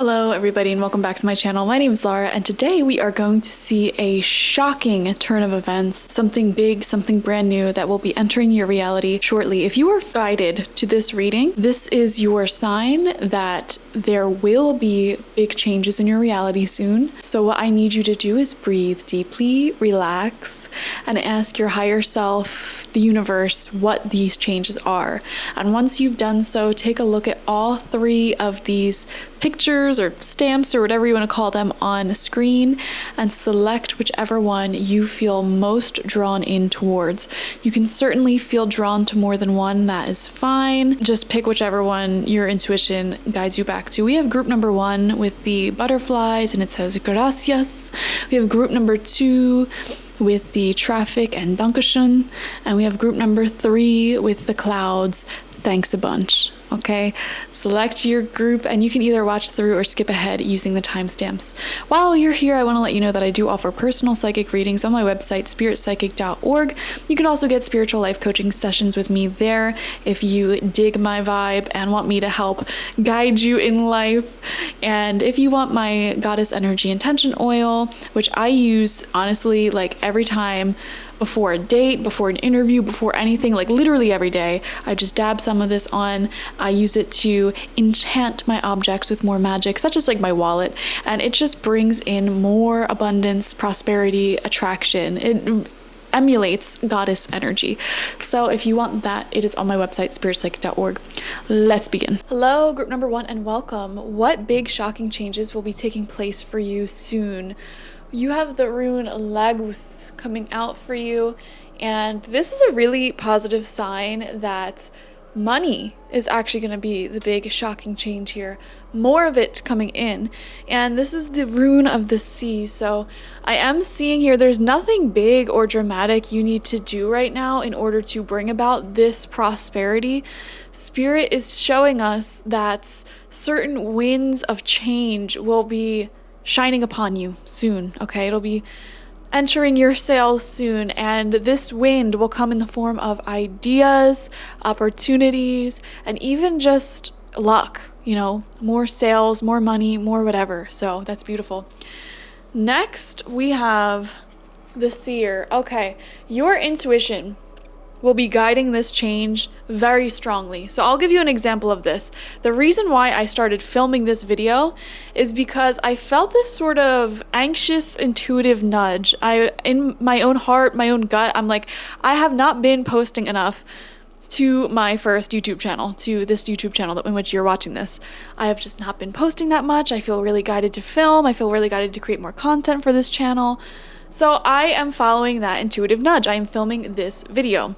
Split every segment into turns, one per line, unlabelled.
Hello everybody and welcome back to my channel. My name is Laura and today we are going to see a shocking turn of events, something big, something brand new that will be entering your reality shortly. If you are guided to this reading, this is your sign that there will be big changes in your reality soon. So what I need you to do is breathe deeply, relax, and ask your higher self, the universe, what these changes are. And once you've done so, take a look at all three of these pictures or stamps or whatever you want to call them on screen and select whichever one you feel most drawn in towards. You can certainly feel drawn to more than one, that is fine. Just pick whichever one your intuition guides you back to. We have group number 1 with the butterflies and it says gracias. We have group number 2 with the traffic and Dankeschön, and we have group number 3 with the clouds. Thanks a bunch. Okay, select your group and you can either watch through or skip ahead using the timestamps. While you're here, I want to let you know that I do offer personal psychic readings on my website, spiritpsychic.org. You can also get spiritual life coaching sessions with me there if you dig my vibe and want me to help guide you in life. And if you want my goddess energy intention oil, which I use honestly like every time before a date, before an interview, before anything, like literally every day, I just dab some of this on. I use it to enchant my objects with more magic, such as like my wallet, and it just brings in more abundance, prosperity, attraction. It emulates goddess energy. So if you want that, it is on my website, spiritpsychic.org. Let's begin. Hello, group number 1, and welcome. What big shocking changes will be taking place for you soon? You have the rune Lagus coming out for you, and this is a really positive sign that money is actually going to be the big shocking change here. More of it coming in, and this is the rune of the sea. So I am seeing here there's nothing big or dramatic you need to do right now in order to bring about this prosperity. Spirit is showing us that certain winds of change will be shining upon you soon, okay? It'll be entering your sails soon, and this wind will come in the form of ideas, opportunities, and even just luck, you know, more sales, more money, more whatever. So that's beautiful. Next, we have the seer. Okay, your intuition will be guiding this change very strongly. So I'll give you an example of this. The reason why I started filming this video is because I felt this sort of anxious, intuitive nudge. In my own heart, my own gut, I'm like, I have not been posting enough to my first YouTube channel, to this YouTube channel in which you're watching this. I have just not been posting that much. I feel really guided to film. I feel really guided to create more content for this channel. So I am following that intuitive nudge. I am filming this video.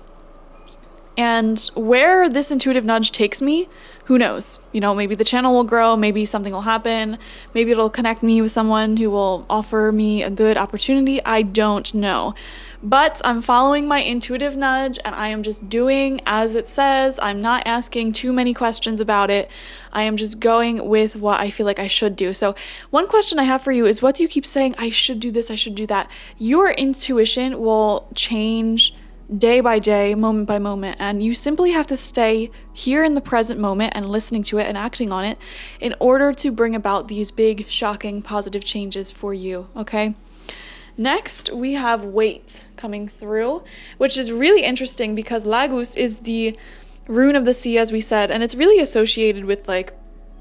And where this intuitive nudge takes me, who knows? You know, maybe the channel will grow, maybe something will happen, maybe it'll connect me with someone who will offer me a good opportunity. I don't know. But I'm following my intuitive nudge and I am just doing as it says. I'm not asking too many questions about it. I am just going with what I feel like I should do. So one question I have for you is, what do you keep saying? I should do this, I should do that. Your intuition will change day by day, moment by moment, and you simply have to stay here in the present moment and listening to it and acting on it in order to bring about these big, shocking, positive changes for you, okay? Next, we have weight coming through, which is really interesting because Lagus is the rune of the sea, as we said, and it's really associated with like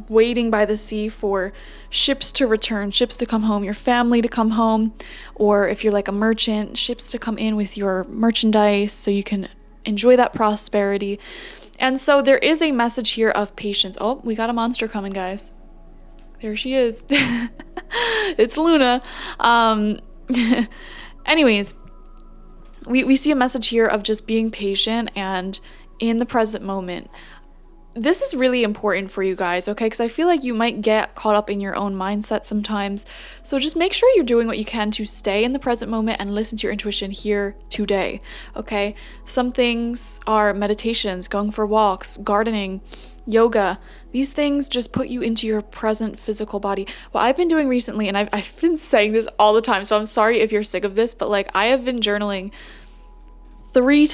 waiting by the sea for ships to return, ships to come home, your family to come home, or if you're like a merchant, ships to come in with your merchandise so you can enjoy that prosperity. And so there is a message here of patience. Oh, we got a monster coming, guys. There she is. It's Luna. Anyways, we see a message here of just being patient and in the present moment. This is really important for you guys, okay? Because I feel like you might get caught up in your own mindset sometimes. So just make sure you're doing what you can to stay in the present moment and listen to your intuition here today, okay? Some things are meditations, going for walks, gardening, yoga. These things just put you into your present physical body. What I've been doing recently, and I've been saying this all the time, so I'm sorry if you're sick of this, but like I have been journaling 3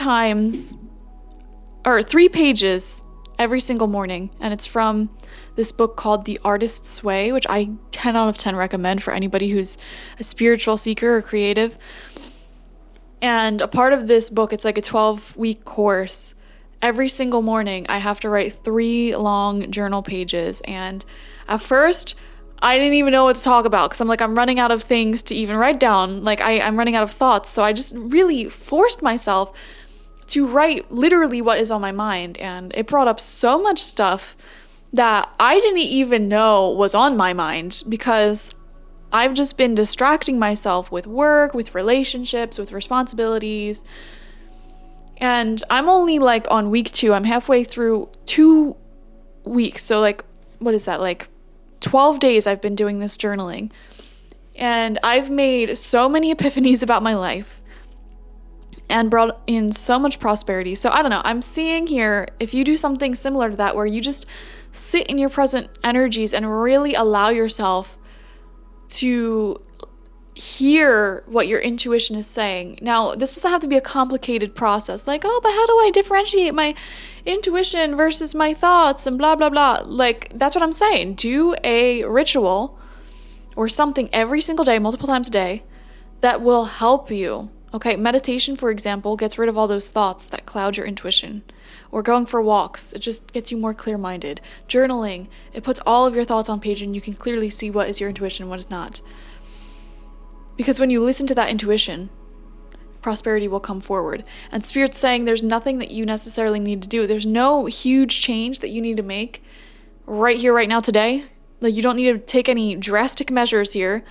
pages every single morning. And it's from this book called The Artist's Way, which I 10 out of 10 recommend for anybody who's a spiritual seeker or creative. And a part of this book, it's like a 12-week course. Every single morning, I have to write 3 long journal pages. And at first, I didn't even know what to talk about because I'm running out of things to even write down. Like, I'm running out of thoughts. So I just really forced myself to write literally what is on my mind. And it brought up so much stuff that I didn't even know was on my mind because I've just been distracting myself with work, with relationships, with responsibilities. And I'm only like on week 2. I'm halfway through 2 weeks. So like, what is that? Like 12 days I've been doing this journaling. And I've made so many epiphanies about my life and brought in so much prosperity. So I don't know. I'm seeing here, if you do something similar to that, where you just sit in your present energies and really allow yourself to hear what your intuition is saying. Now, this doesn't have to be a complicated process. Like, oh, but how do I differentiate my intuition versus my thoughts and blah, blah, blah. Like, that's what I'm saying. Do a ritual or something every single day, multiple times a day, that will help you. Okay, meditation, for example, gets rid of all those thoughts that cloud your intuition. Or going for walks, it just gets you more clear-minded. Journaling, it puts all of your thoughts on page and you can clearly see what is your intuition and what is not. Because when you listen to that intuition, prosperity will come forward. And Spirit's saying there's nothing that you necessarily need to do. There's no huge change that you need to make right here, right now, today. Like, you don't need to take any drastic measures here.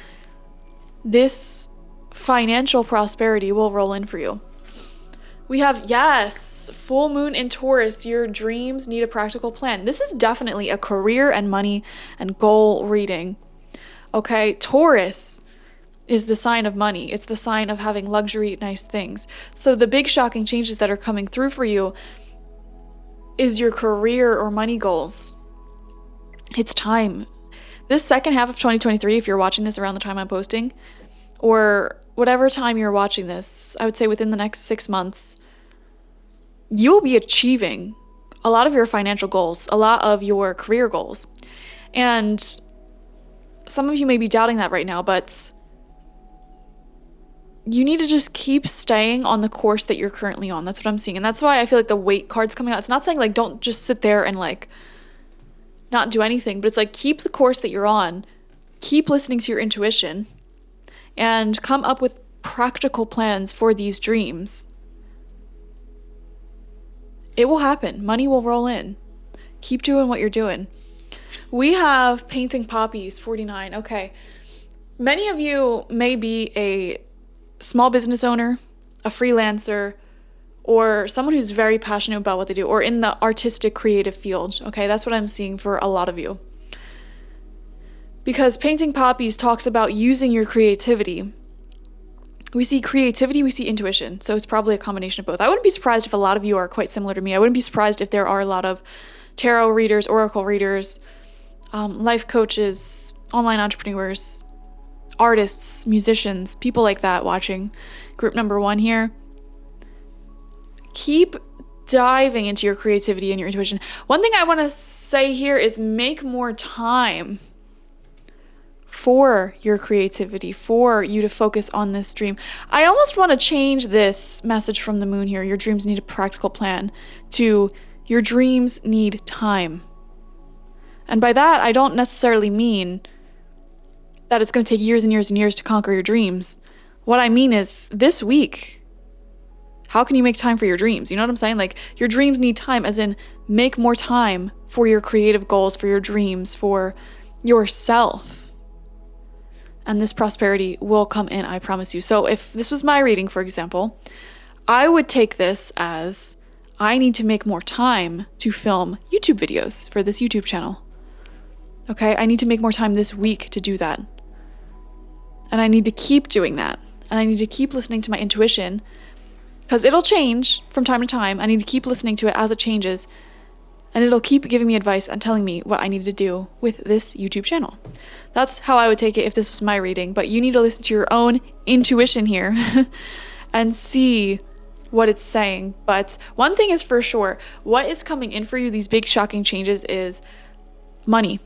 This financial prosperity will roll in for you. We have, yes, full moon in Taurus. Your dreams need a practical plan. This is definitely a career and money and goal reading. Okay, Taurus is the sign of money. It's the sign of having luxury, nice things. So the big shocking changes that are coming through for you is your career or money goals. It's time. This second half of 2023, if you're watching this around the time I'm posting, or whatever time you're watching this, I would say within the next 6 months, you will be achieving a lot of your financial goals, a lot of your career goals. And some of you may be doubting that right now, but you need to just keep staying on the course that you're currently on. That's what I'm seeing. And that's why I feel like the weight card's coming out. It's not saying like don't just sit there and like not do anything, but it's like keep the course that you're on, keep listening to your intuition, and come up with practical plans for these dreams. It will happen. Money will roll in. Keep doing what you're doing. We have painting poppies, 49. Okay. Many of you may be a small business owner, a freelancer, or someone who's very passionate about what they do, or in the artistic creative field. Okay, that's what I'm seeing for a lot of you. Because painting poppies talks about using your creativity. We see creativity, we see intuition. So it's probably a combination of both. I wouldn't be surprised if a lot of you are quite similar to me. I wouldn't be surprised if there are a lot of tarot readers, oracle readers, life coaches, online entrepreneurs, artists, musicians, people like that watching. Group number 1 here. Keep diving into your creativity and your intuition. One thing I want to say here is make more time for your creativity, for you to focus on this dream. I almost want to change this message from the moon here, your dreams need a practical plan, to your dreams need time. And by that, I don't necessarily mean that it's going to take years and years and years to conquer your dreams. What I mean is this week, how can you make time for your dreams? You know what I'm saying? Like, your dreams need time, as in make more time for your creative goals, for your dreams, for yourself. And this prosperity will come in, I promise you. So if this was my reading, for example, I would take this as I need to make more time to film YouTube videos for this YouTube channel. Okay, I need to make more time this week to do that. And I need to keep doing that. And I need to keep listening to my intuition, because it'll change from time to time. I need to keep listening to it as it changes. And it'll keep giving me advice and telling me what I need to do with this YouTube channel. That's how I would take it if this was my reading. But you need to listen to your own intuition here and see what it's saying. But one thing is for sure, what is coming in for you, these big shocking changes, is money.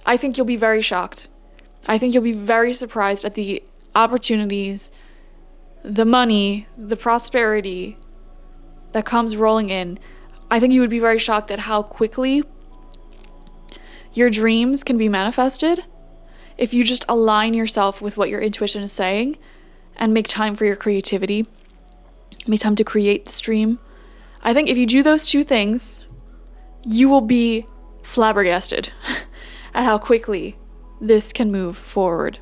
I think you'll be very shocked. I think you'll be very surprised at the opportunities, the money, the prosperity that comes rolling in. I think you would be very shocked at how quickly your dreams can be manifested if you just align yourself with what your intuition is saying and make time for your creativity, make time to create this dream. I think if you do those two things, you will be flabbergasted at how quickly this can move forward.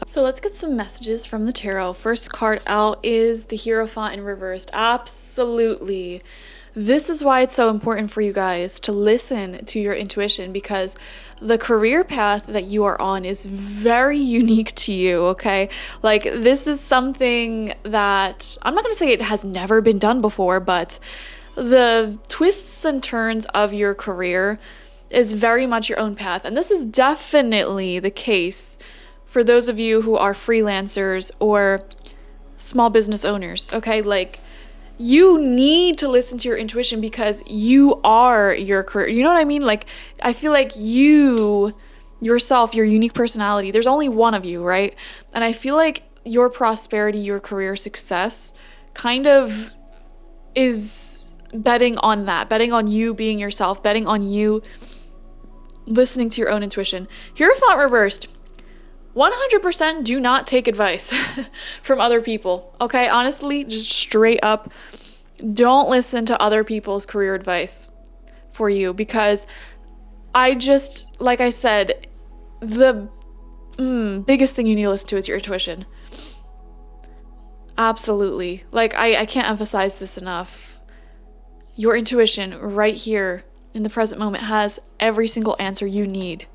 So let's get some messages from the tarot. First card out is the Hierophant in reversed. Absolutely. This is why it's so important for you guys to listen to your intuition, because the career path that you are on is very unique to you, okay? Like, this is something that, I'm not going to say it has never been done before, but the twists and turns of your career is very much your own path. And this is definitely the case for those of you who are freelancers or small business owners, okay? Like, you need to listen to your intuition because you are your career. You know what I mean? Like, I feel like you, yourself, your unique personality, there's only one of you, right? And I feel like your prosperity, your career success kind of is betting on that, betting on you being yourself, betting on you listening to your own intuition. Hierophant reversed. 100% do not take advice from other people, okay? Honestly, just straight up, don't listen to other people's career advice for you, because like I said, the biggest thing you need to listen to is your intuition. Absolutely. Like, I can't emphasize this enough. Your intuition right here in the present moment has every single answer you need.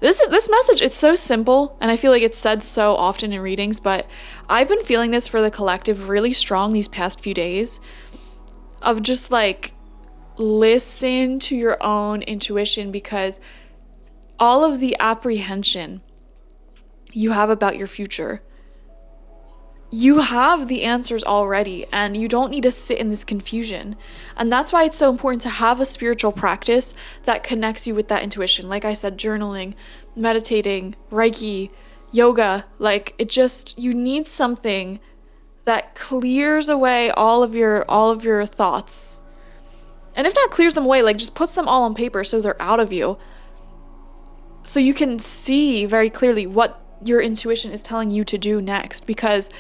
This message, it's so simple, and I feel like it's said so often in readings, but I've been feeling this for the collective really strong these past few days, of just like, listen to your own intuition, because all of the apprehension you have about your future, you have the answers already, and you don't need to sit in this confusion. And that's why it's so important to have a spiritual practice that connects you with that intuition. Like I said, journaling, meditating, Reiki, yoga, like you need something that clears away all of your thoughts. And if not clears them away, like just puts them all on paper so they're out of you. So you can see very clearly what your intuition is telling you to do next, because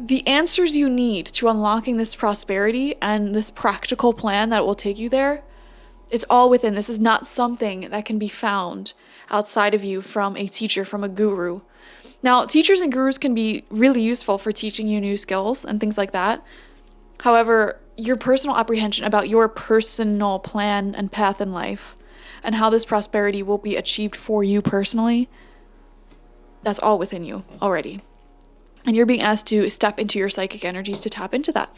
the answers you need to unlocking this prosperity and this practical plan that will take you there, it's all within. This is not something that can be found outside of you from a teacher, from a guru. Now, teachers and gurus can be really useful for teaching you new skills and things like that. However, your personal apprehension about your personal plan and path in life and how this prosperity will be achieved for you personally, that's all within you already. And you're being asked to step into your psychic energies to tap into that.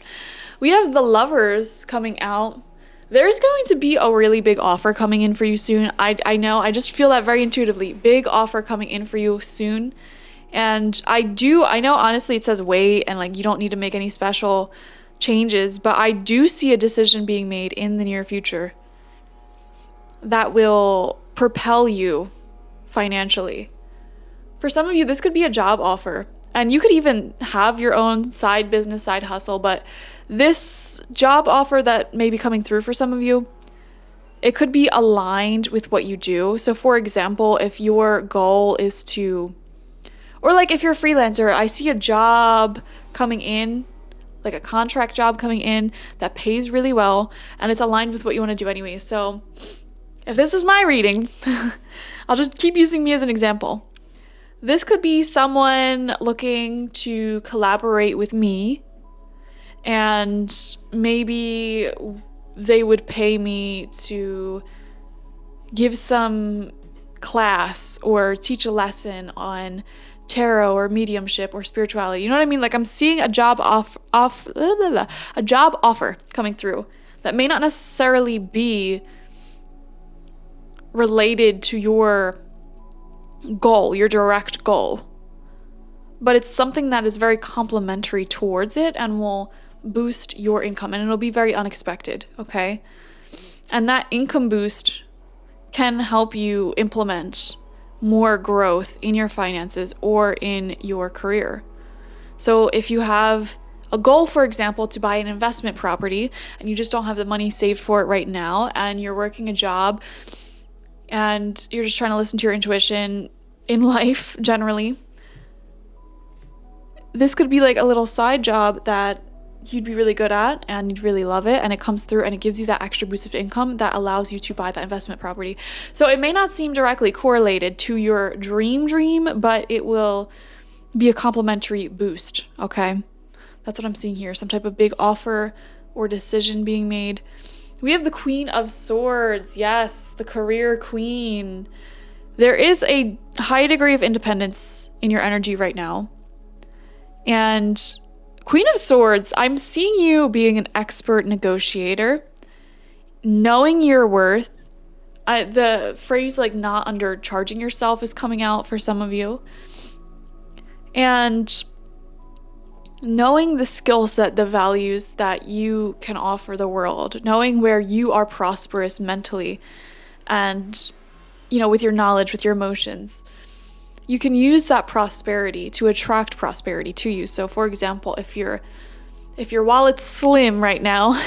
We have the Lovers coming out. There's going to be a really big offer coming in for you soon. I know, I just feel that very intuitively. Big offer coming in for you soon. And I know honestly it says wait, and like you don't need to make any special changes, but I do see a decision being made in the near future that will propel you financially. For some of you, this could be a job offer. And you could even have your own side business, side hustle, but this job offer that may be coming through for some of you, it could be aligned with what you do. So for example, if your goal is or like if you're a freelancer, I see a job coming in, like a contract job coming in that pays really well, and it's aligned with what you want to do anyway. So if this is my reading, I'll just keep using me as an example. This could be someone looking to collaborate with me, and maybe they would pay me to give some class or teach a lesson on tarot or mediumship or spirituality. You know what I mean? Like, I'm seeing a job a job offer coming through that may not necessarily be related to your goal, your direct goal, but it's something that is very complementary towards it and will boost your income, and it'll be very unexpected, okay? And that income boost can help you implement more growth in your finances or in your career. So if you have a goal, for example, to buy an investment property and you just don't have the money saved for it right now, and you're working a job and you're just trying to listen to your intuition in life generally, this could be like a little side job that you'd be really good at and you'd really love it, and it comes through and it gives you that extra boost of income that allows you to buy that investment property. So it may not seem directly correlated to your dream, but it will be a complementary boost, okay? That's what I'm seeing here, some type of big offer or decision being made. We have the Queen of Swords. Yes, the career queen. There is a high degree of independence in your energy right now. And Queen of Swords, I'm seeing you being an expert negotiator, knowing your worth. The phrase like not undercharging yourself is coming out for some of you. And knowing the skill set, the values that you can offer the world, knowing where you are prosperous mentally and, with your knowledge, with your emotions. You can use that prosperity to attract prosperity to you. So for example, if your wallet's slim right now,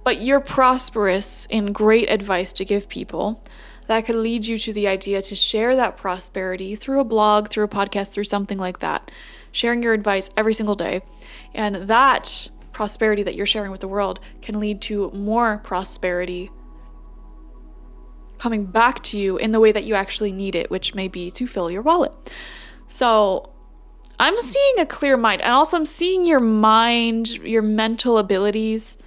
but you're prosperous in great advice to give people, that could lead you to the idea to share that prosperity through a blog, through a podcast, through something like that, sharing your advice every single day. And that prosperity that you're sharing with the world can lead to more prosperity coming back to you in the way that you actually need it, which may be to fill your wallet. So I'm seeing a clear mind, and also I'm seeing your mind, your mental abilities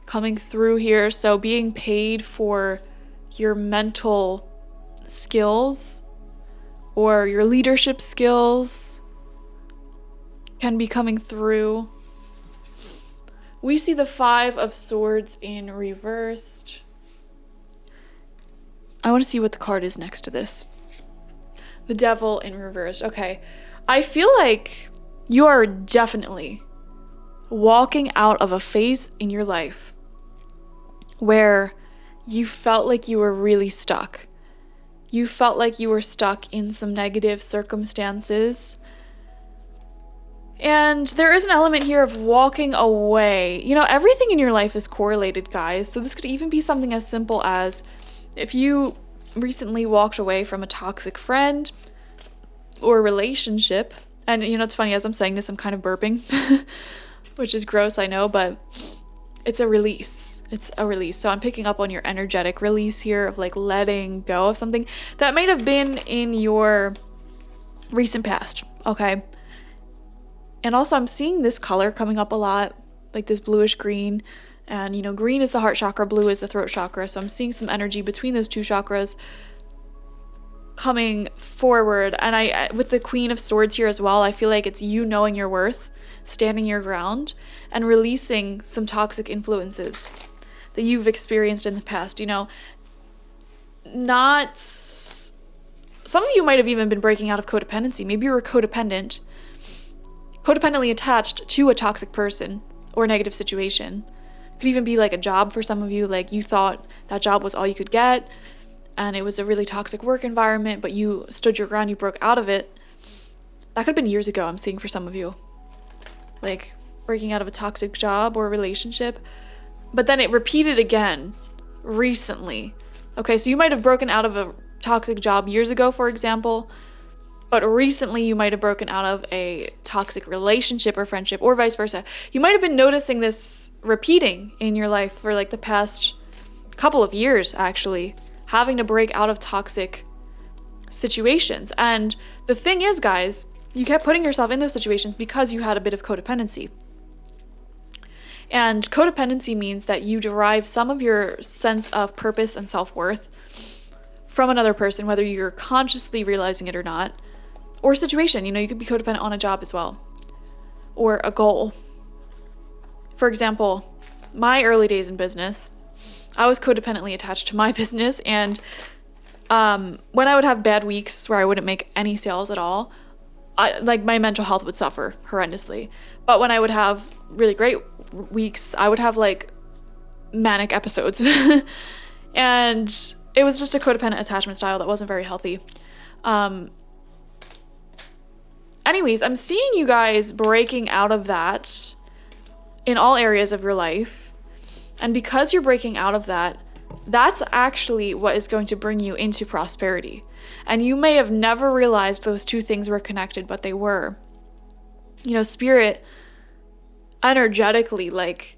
coming through here. So being paid for your mental skills or your leadership skills can be coming through. We see the Five of Swords in reversed. I want to see what the card is next to this. The Devil in reversed. Okay. I feel like you are definitely walking out of a phase in your life where you felt like you were really stuck. You felt like you were stuck in some negative circumstances. And there is an element here of walking away. Everything in your life is correlated, guys. So this could even be something as simple as if you recently walked away from a toxic friend or relationship, and it's funny, as I'm saying this, I'm kind of burping, which is gross, I know, but it's a release. It's a release. So I'm picking up on your energetic release here of like letting go of something that might have been in your recent past, okay? And also I'm seeing this color coming up a lot, like this bluish green. And, green is the heart chakra, blue is the throat chakra. So I'm seeing some energy between those two chakras coming forward. And I with the Queen of Swords here as well, I feel like it's you knowing your worth, standing your ground, and releasing some toxic influences that you've experienced in the past. Some of you might have even been breaking out of codependency. Maybe you were codependently attached to a toxic person or a negative situation. Could even be like a job for some of you, like you thought that job was all you could get and it was a really toxic work environment, but you stood your ground, you broke out of it. That could have been years ago, I'm seeing for some of you. Like breaking out of a toxic job or relationship, but then it repeated again recently. Okay, so you might have broken out of a toxic job years ago, for example, but recently you might have broken out of a toxic relationship or friendship, or vice versa. You might have been noticing this repeating in your life for like the past couple of years, actually, having to break out of toxic situations. And the thing is, guys, you kept putting yourself in those situations because you had a bit of codependency. And codependency means that you derive some of your sense of purpose and self-worth from another person, whether you're consciously realizing it or not. Or situation, you could be codependent on a job as well, or a goal. For example, my early days in business, I was codependently attached to my business, and when I would have bad weeks where I wouldn't make any sales at all, my mental health would suffer horrendously. But when I would have really great weeks, I would have like manic episodes. And it was just a codependent attachment style that wasn't very healthy. Anyways, I'm seeing you guys breaking out of that in all areas of your life. And because you're breaking out of that, that's actually what is going to bring you into prosperity. And you may have never realized those two things were connected, but they were. You know, spirit, energetically, like,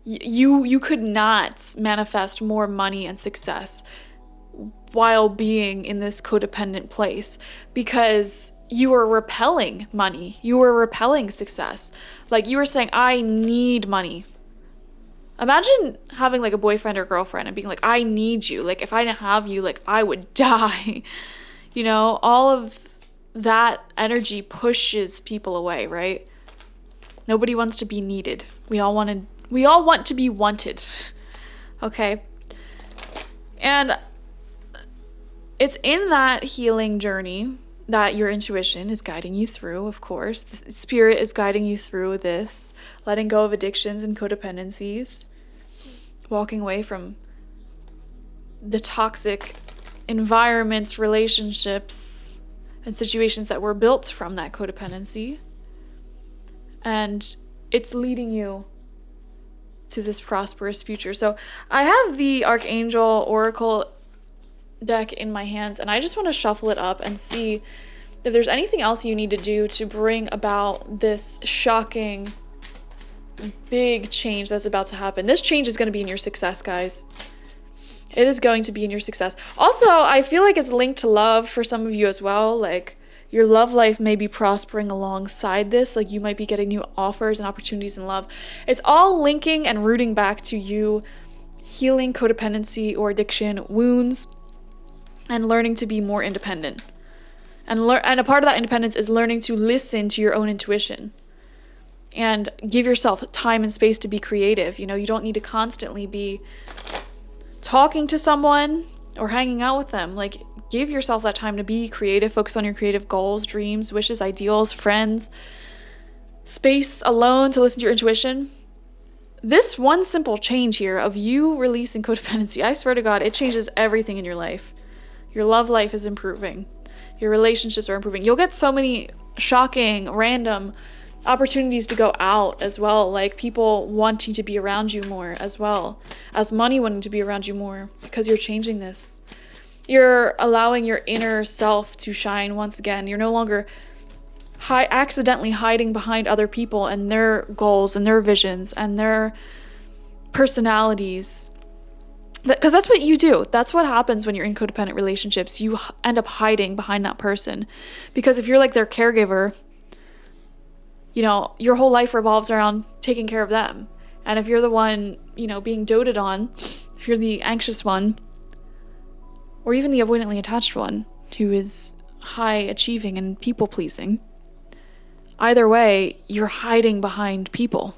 you could not manifest more money and success while being in this codependent place, because you were repelling money. You were repelling success. Like, you were saying, I need money. Imagine having like a boyfriend or girlfriend and being like, I need you. Like, if I didn't have you, like, I would die. You know, all of that energy pushes people away, right? Nobody wants to be needed. We all want to be wanted. Okay? And it's in that healing journey that your intuition is guiding you through, of course. The spirit is guiding you through this, letting go of addictions and codependencies, walking away from the toxic environments, relationships, and situations that were built from that codependency. And it's leading you to this prosperous future. So I have the Archangel Oracle deck in my hands, and I just want to shuffle it up and see if there's anything else you need to do to bring about this shocking big change that's about to happen. This change is going to be in your success, guys. It is going to be in your success. Also, I feel like it's linked to love for some of you as well. Like, your love life may be prospering alongside this. Like, you might be getting new offers and opportunities in love. It's all linking and rooting back to you healing codependency or addiction wounds and learning to be more independent. And a part of that independence is learning to listen to your own intuition and give yourself time and space to be creative. You know, you don't need to constantly be talking to someone or hanging out with them. Like, give yourself that time to be creative, focus on your creative goals, dreams, wishes, ideals, friends, space alone to listen to your intuition. This one simple change here of you releasing codependency, I swear to God, it changes everything in your life. Your love life is improving. Your relationships are improving. You'll get so many shocking, random opportunities to go out as well, like people wanting to be around you more, as well as money wanting to be around you more, because you're changing this. You're allowing your inner self to shine once again. You're no longer accidentally hiding behind other people and their goals and their visions and their personalities. Because that's what you do. That's what happens when you're in codependent relationships. You end up hiding behind that person. Because if you're like their caregiver, you know, your whole life revolves around taking care of them. And if you're the one, you know, being doted on, if you're the anxious one, or even the avoidantly attached one who is high achieving and people pleasing, either way, you're hiding behind people.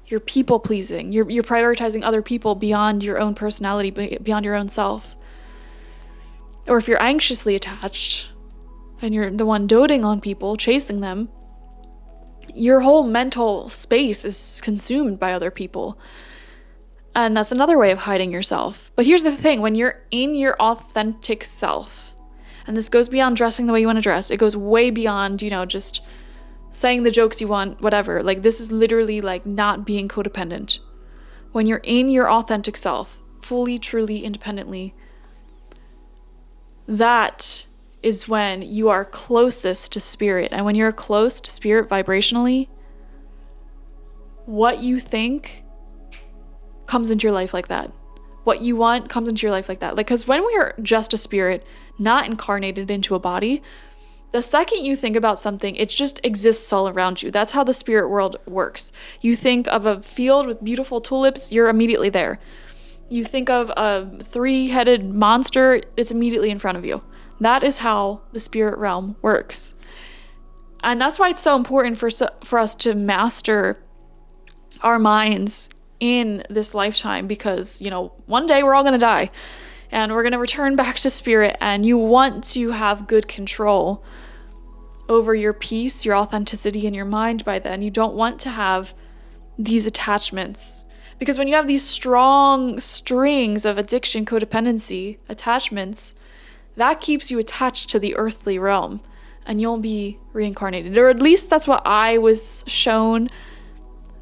You're people pleasing. You're prioritizing other people beyond your own personality, beyond your own self. Or if you're anxiously attached and you're the one doting on people, chasing them, your whole mental space is consumed by other people. And that's another way of hiding yourself. But here's the thing, when you're in your authentic self, and this goes beyond dressing the way you want to dress, it goes way beyond, you know, just saying the jokes you want, whatever. Like, this is literally like not being codependent. When you're in your authentic self, fully, truly, independently, that is when you are closest to spirit. And when you're close to spirit vibrationally, what you think comes into your life like that. What you want comes into your life like that. Like, because when we are just a spirit, not incarnated into a body, the second you think about something, it just exists all around you. That's how the spirit world works. You think of a field with beautiful tulips, you're immediately there. You think of a 3-headed monster, it's immediately in front of you. That is how the spirit realm works. And that's why it's so important for us to master our minds in this lifetime, because, you know, one day we're all going to die and we're going to return back to spirit, and you want to have good control over your peace, your authenticity, and your mind by then. You don't want to have these attachments. Because when you have these strong strings of addiction, codependency, attachments, that keeps you attached to the earthly realm, and you'll be reincarnated. Or at least that's what I was shown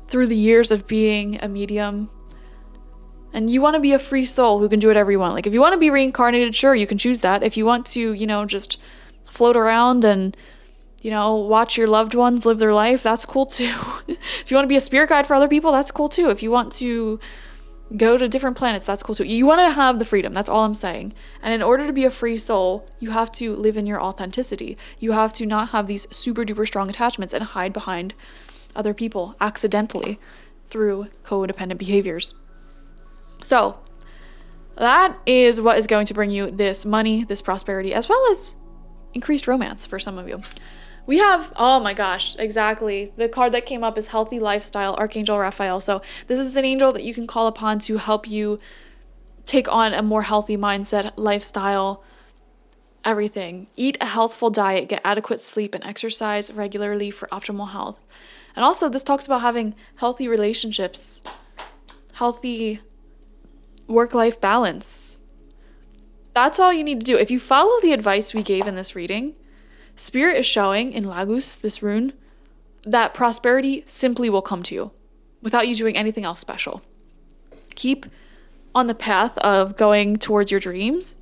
through the years of being a medium. And you want to be a free soul who can do whatever you want. Like, if you want to be reincarnated, sure, you can choose that. If you want to, just float around and, watch your loved ones live their life, that's cool too. If you want to be a spirit guide for other people, that's cool too. If you want to go to different planets, that's cool too. You want to have the freedom. That's all I'm saying. And in order to be a free soul, you have to live in your authenticity. You have to not have these super duper strong attachments and hide behind other people accidentally through codependent behaviors. So that is what is going to bring you this money, this prosperity, as well as increased romance for some of you. We have, oh my gosh, exactly. The card that came up is Healthy Lifestyle, Archangel Raphael. So this is an angel that you can call upon to help you take on a more healthy mindset, lifestyle, everything. Eat a healthful diet, get adequate sleep, and exercise regularly for optimal health. And also, this talks about having healthy relationships, healthy work-life balance. That's all you need to do. If you follow the advice we gave in this reading, Spirit is showing in Lagus, this rune, that prosperity simply will come to you without you doing anything else special. Keep on the path of going towards your dreams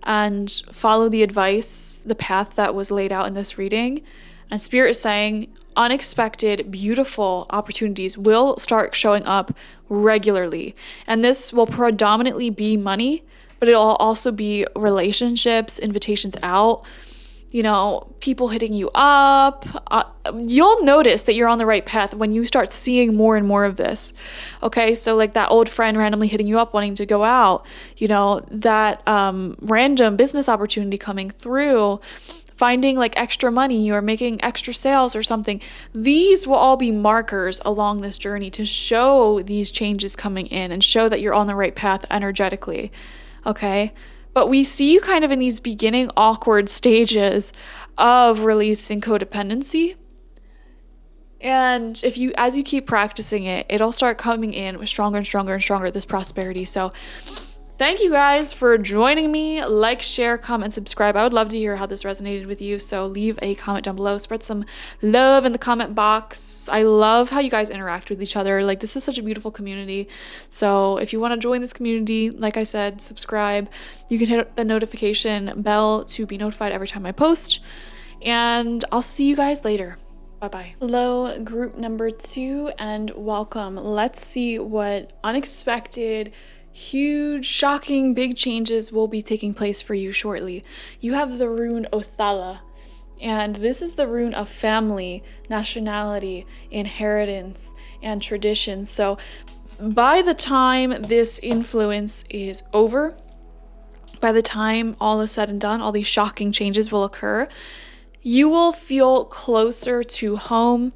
and follow the advice, the path that was laid out in this reading. And Spirit is saying unexpected, beautiful opportunities will start showing up regularly. And this will predominantly be money, but it'll also be relationships, invitations out, people hitting you up. You'll notice that you're on the right path when you start seeing more and more of this. Okay, so like that old friend randomly hitting you up wanting to go out, that random business opportunity coming through, finding like extra money or making extra sales or something. These will all be markers along this journey to show these changes coming in and show that you're on the right path energetically. Okay? But we see you kind of in these beginning awkward stages of releasing codependency. And as you keep practicing it, it'll start coming in with stronger and stronger and stronger, this prosperity. So thank you guys for joining me. Like, share, comment, subscribe. I would love to hear how this resonated with you. So leave a comment down below. Spread some love in the comment box. I love how you guys interact with each other. Like, this is such a beautiful community. So if you want to join this community, like I said, subscribe. You can hit the notification bell to be notified every time I post. And I'll see you guys later. Bye-bye. Hello, group number 2, and welcome. Let's see what unexpected, huge, shocking, big changes will be taking place for you shortly. You have the rune Othala, and this is the rune of family, nationality, inheritance, and tradition. So by the time this influence is over, by the time all is said and done, all these shocking changes will occur, you will feel closer to home,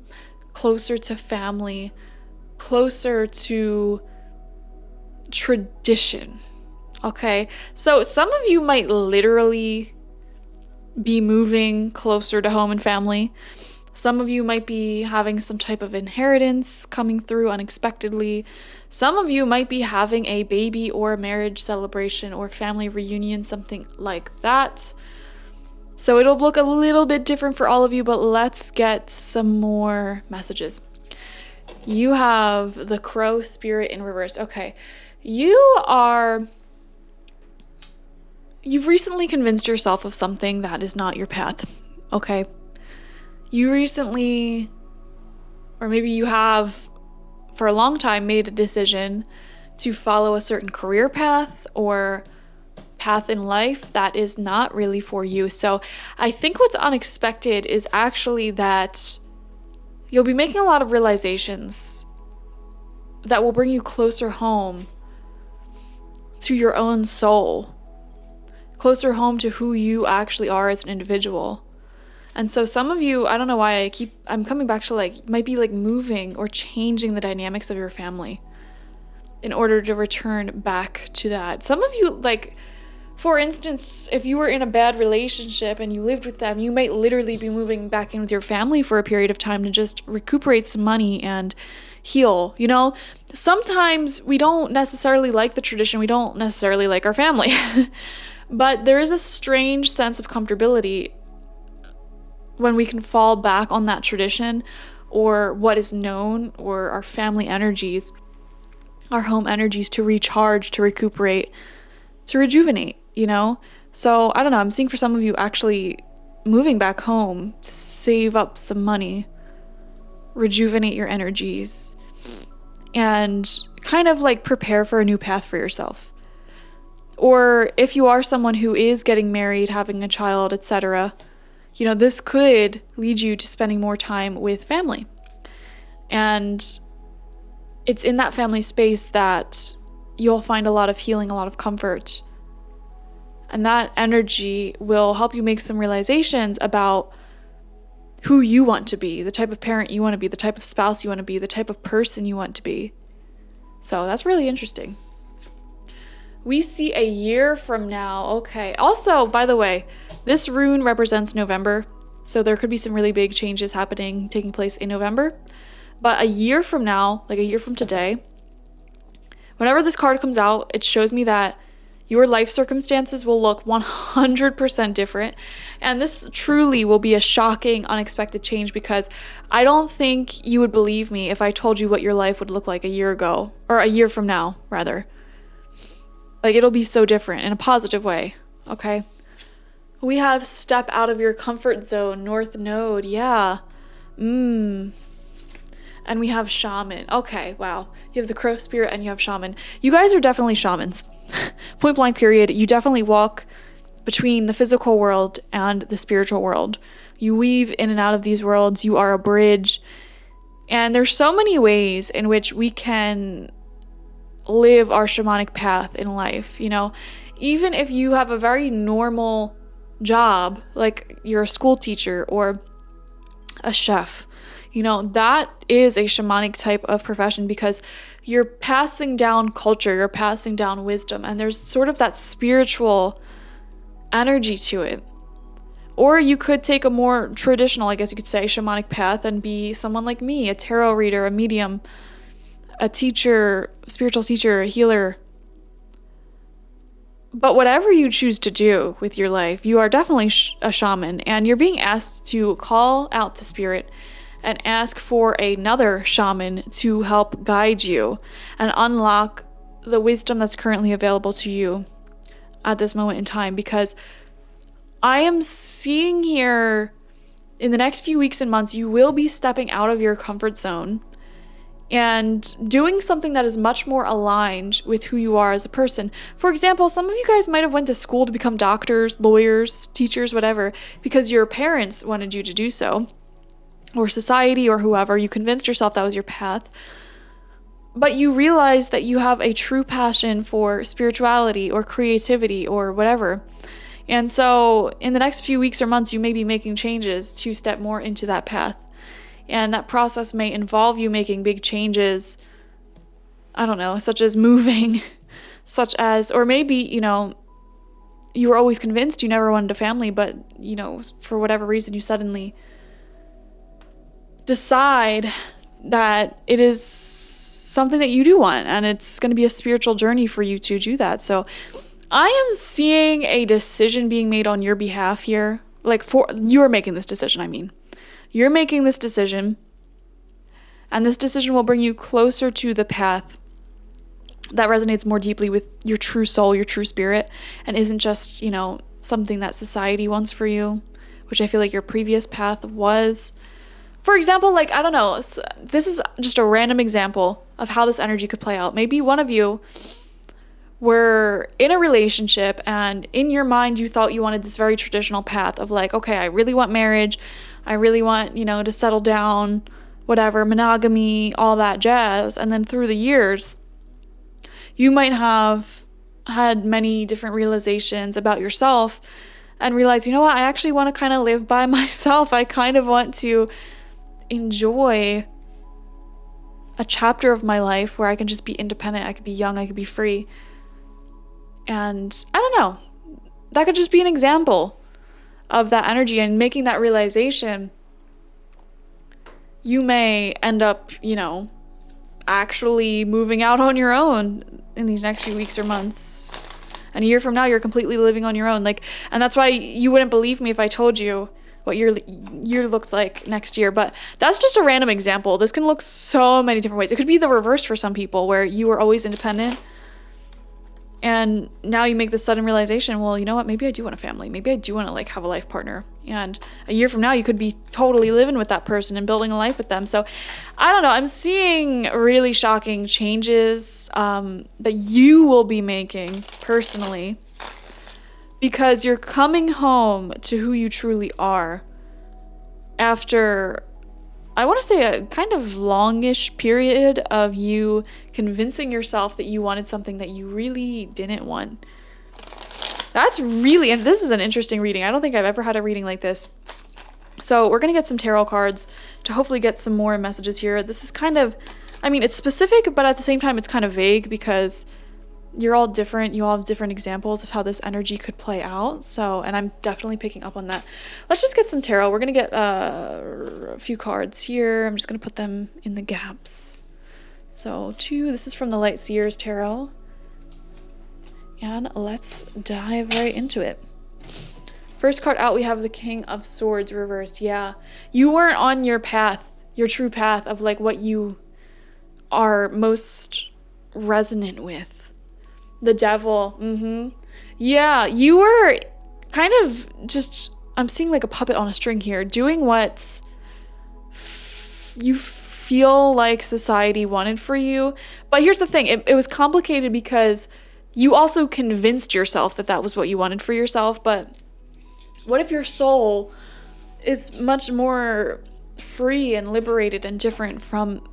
closer to family, closer to tradition. Okay, so some of you might literally be moving closer to home and family. Some of you might be having some type of inheritance coming through unexpectedly. Some of you might be having a baby or a marriage celebration or family reunion, something like that. So it'll look a little bit different for all of you, but let's get some more messages. You have the crow spirit in reverse. Okay. You've recently convinced yourself of something that is not your path, okay? You recently, or maybe you have for a long time, made a decision to follow a certain career path or path in life that is not really for you. So I think what's unexpected is actually that you'll be making a lot of realizations that will bring you closer home to your own soul, closer home to who you actually are as an individual. And so some of you, I don't know why I'm coming back to might be moving or changing the dynamics of your family in order to return back to that. Some of you For instance, if you were in a bad relationship and you lived with them, you might literally be moving back in with your family for a period of time to just recuperate some money and heal. You know, sometimes we don't necessarily like the tradition, we don't necessarily like our family, but there is a strange sense of comfortability when we can fall back on that tradition or what is known or our family energies, our home energies, to recharge, to recuperate, to rejuvenate, you know? So I don't know, I'm seeing for some of you actually moving back home to save up some money, rejuvenate your energies, and kind of like prepare for a new path for yourself. Or if you are someone who is getting married, having a child, etc., you know, this could lead you to spending more time with family. And it's in that family space that you'll find a lot of healing, a lot of comfort. And that energy will help you make some realizations about who you want to be, the type of parent you want to be, the type of spouse you want to be, the type of person you want to be. So that's really interesting. We see a year from now. Okay. Also, by the way, this rune represents November. So there could be some really big changes taking place in November. But a year from now, like a year from today, whenever this card comes out, it shows me that your life circumstances will look 100% different. And this truly will be a shocking, unexpected change, because I don't think you would believe me if I told you what your life would look like a year ago, or a year from now, rather. Like, it'll be so different in a positive way, okay? We have step out of your comfort zone, North Node, yeah. And we have shaman. Okay, wow. You have the crow spirit and you have shaman. You guys are definitely shamans. Point blank period. You definitely walk between the physical world and the spiritual world. You weave in and out of these worlds. You are a bridge. And there's so many ways in which we can live our shamanic path in life, you know? Even if you have a very normal job, like you're a school teacher or a chef, you know, that is a shamanic type of profession, because you're passing down culture, you're passing down wisdom, and there's sort of that spiritual energy to it. Or you could take a more traditional, I guess you could say, shamanic path and be someone like me, a tarot reader, a medium, a teacher, a spiritual teacher, a healer. But whatever you choose to do with your life, you are definitely a shaman, and you're being asked to call out to spirit and ask for another shaman to help guide you and unlock the wisdom that's currently available to you at this moment in time. Because I am seeing here in the next few weeks and months, you will be stepping out of your comfort zone and doing something that is much more aligned with who you are as a person. For example, some of you guys might have went to school to become doctors, lawyers, teachers, whatever, because your parents wanted you to do so, or society or whoever. You convinced yourself that was your path. But you realize that you have a true passion for spirituality or creativity or whatever. And so in the next few weeks or months, you may be making changes to step more into that path. And that process may involve you making big changes, I don't know, such as moving, such as, or maybe, you know, you were always convinced you never wanted a family, but, you know, for whatever reason, you suddenly decide that it is something that you do want, and it's going to be a spiritual journey for you to do that. So I am seeing a decision being made on your behalf here. Like, you're making this decision, I mean. You're making this decision, and this decision will bring you closer to the path that resonates more deeply with your true soul, your true spirit, and isn't just, you know, something that society wants for you, which I feel like your previous path was. For example, like, I don't know, this is just a random example of how this energy could play out. Maybe one of you were in a relationship, and in your mind you thought you wanted this very traditional path of like, okay, I really want marriage, I really want, you know, to settle down, whatever, monogamy, all that jazz. And then through the years, you might have had many different realizations about yourself and realize, you know what, I actually want to kind of live by myself. I kind of want to enjoy a chapter of my life where I can just be independent, I could be young, I could be free. And I don't know, that could just be an example of that energy, and making that realization. You may end up, actually moving out on your own in these next few weeks or months. And a year from now, you're completely living on your own. And that's why you wouldn't believe me if I told you what your year looks like next year. But that's just a random example. This can look so many different ways. It could be the reverse for some people, where you were always independent, and now you make this sudden realization, well, you know what? Maybe I do want a family. Maybe I do want to have a life partner. And a year from now, you could be totally living with that person and building a life with them. So I don't know. I'm seeing really shocking changes that you will be making personally, because you're coming home to who you truly are after, I want to say, a kind of longish period of you convincing yourself that you wanted something that you really didn't want. That's really, and this is an interesting reading. I don't think I've ever had a reading like this. So we're going to get some tarot cards to hopefully get some more messages here. This is kind of, it's specific, but at the same time, it's kind of vague, because you're all different. You all have different examples of how this energy could play out. So, and I'm definitely picking up on that. Let's just get some tarot. We're going to get a few cards here. I'm just going to put them in the gaps. So 2, this is from the Light Seers Tarot. And let's dive right into it. First card out, we have the King of Swords reversed. Yeah, you weren't on your path, your true path of what you are most resonant with. The Devil. Yeah, you were kind of just, I'm seeing a puppet on a string here, doing what you feel like society wanted for you. But here's the thing, it was complicated because you also convinced yourself that that was what you wanted for yourself. But what if your soul is much more free and liberated and different from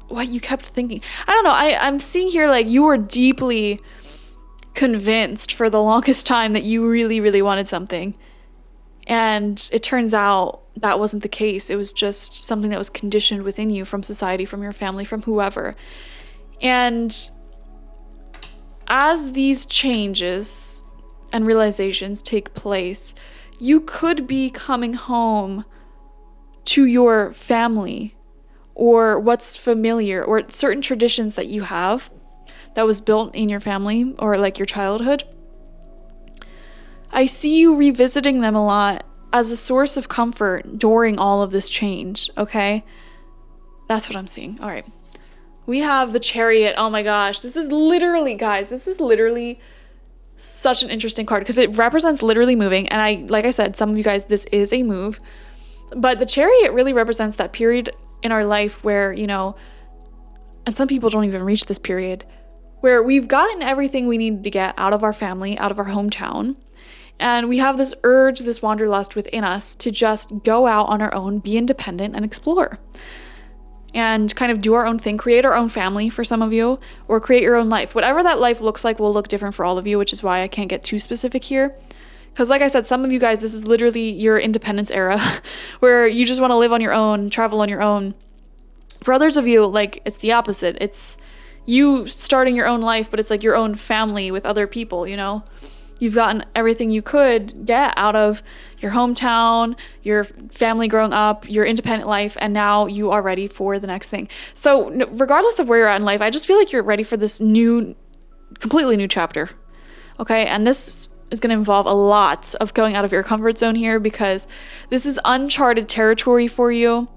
what you kept thinking? I don't know. I'm seeing here you were deeply convinced for the longest time that you really, really wanted something. And it turns out that wasn't the case. It was just something that was conditioned within you from society, from your family, from whoever. And as these changes and realizations take place, you could be coming home to your family, or what's familiar, or certain traditions that you have that was built in your family, or your childhood. I see you revisiting them a lot as a source of comfort during all of this change, okay? That's what I'm seeing. All right. We have the Chariot. Oh my gosh. This is literally, guys, this is literally such an interesting card, because it represents literally moving. And like I said, some of you guys, this is a move. But the Chariot really represents that period in our life where, and some people don't even reach this period, where we've gotten everything we needed to get out of our family, out of our hometown. And we have this urge, this wanderlust within us to just go out on our own, be independent, and explore. And kind of do our own thing, create our own family for some of you, or create your own life. Whatever that life looks like will look different for all of you, which is why I can't get too specific here. Because like I said, some of you guys, this is literally your independence era, where you just want to live on your own, travel on your own. For others of you, it's the opposite. It's you starting your own life, but it's your own family with other people, You've gotten everything you could get out of your hometown, your family growing up, your independent life, and now you are ready for the next thing. So regardless of where you're at in life, I just feel like you're ready for this completely new chapter, okay? And this is going to involve a lot of going out of your comfort zone here, because this is uncharted territory for you.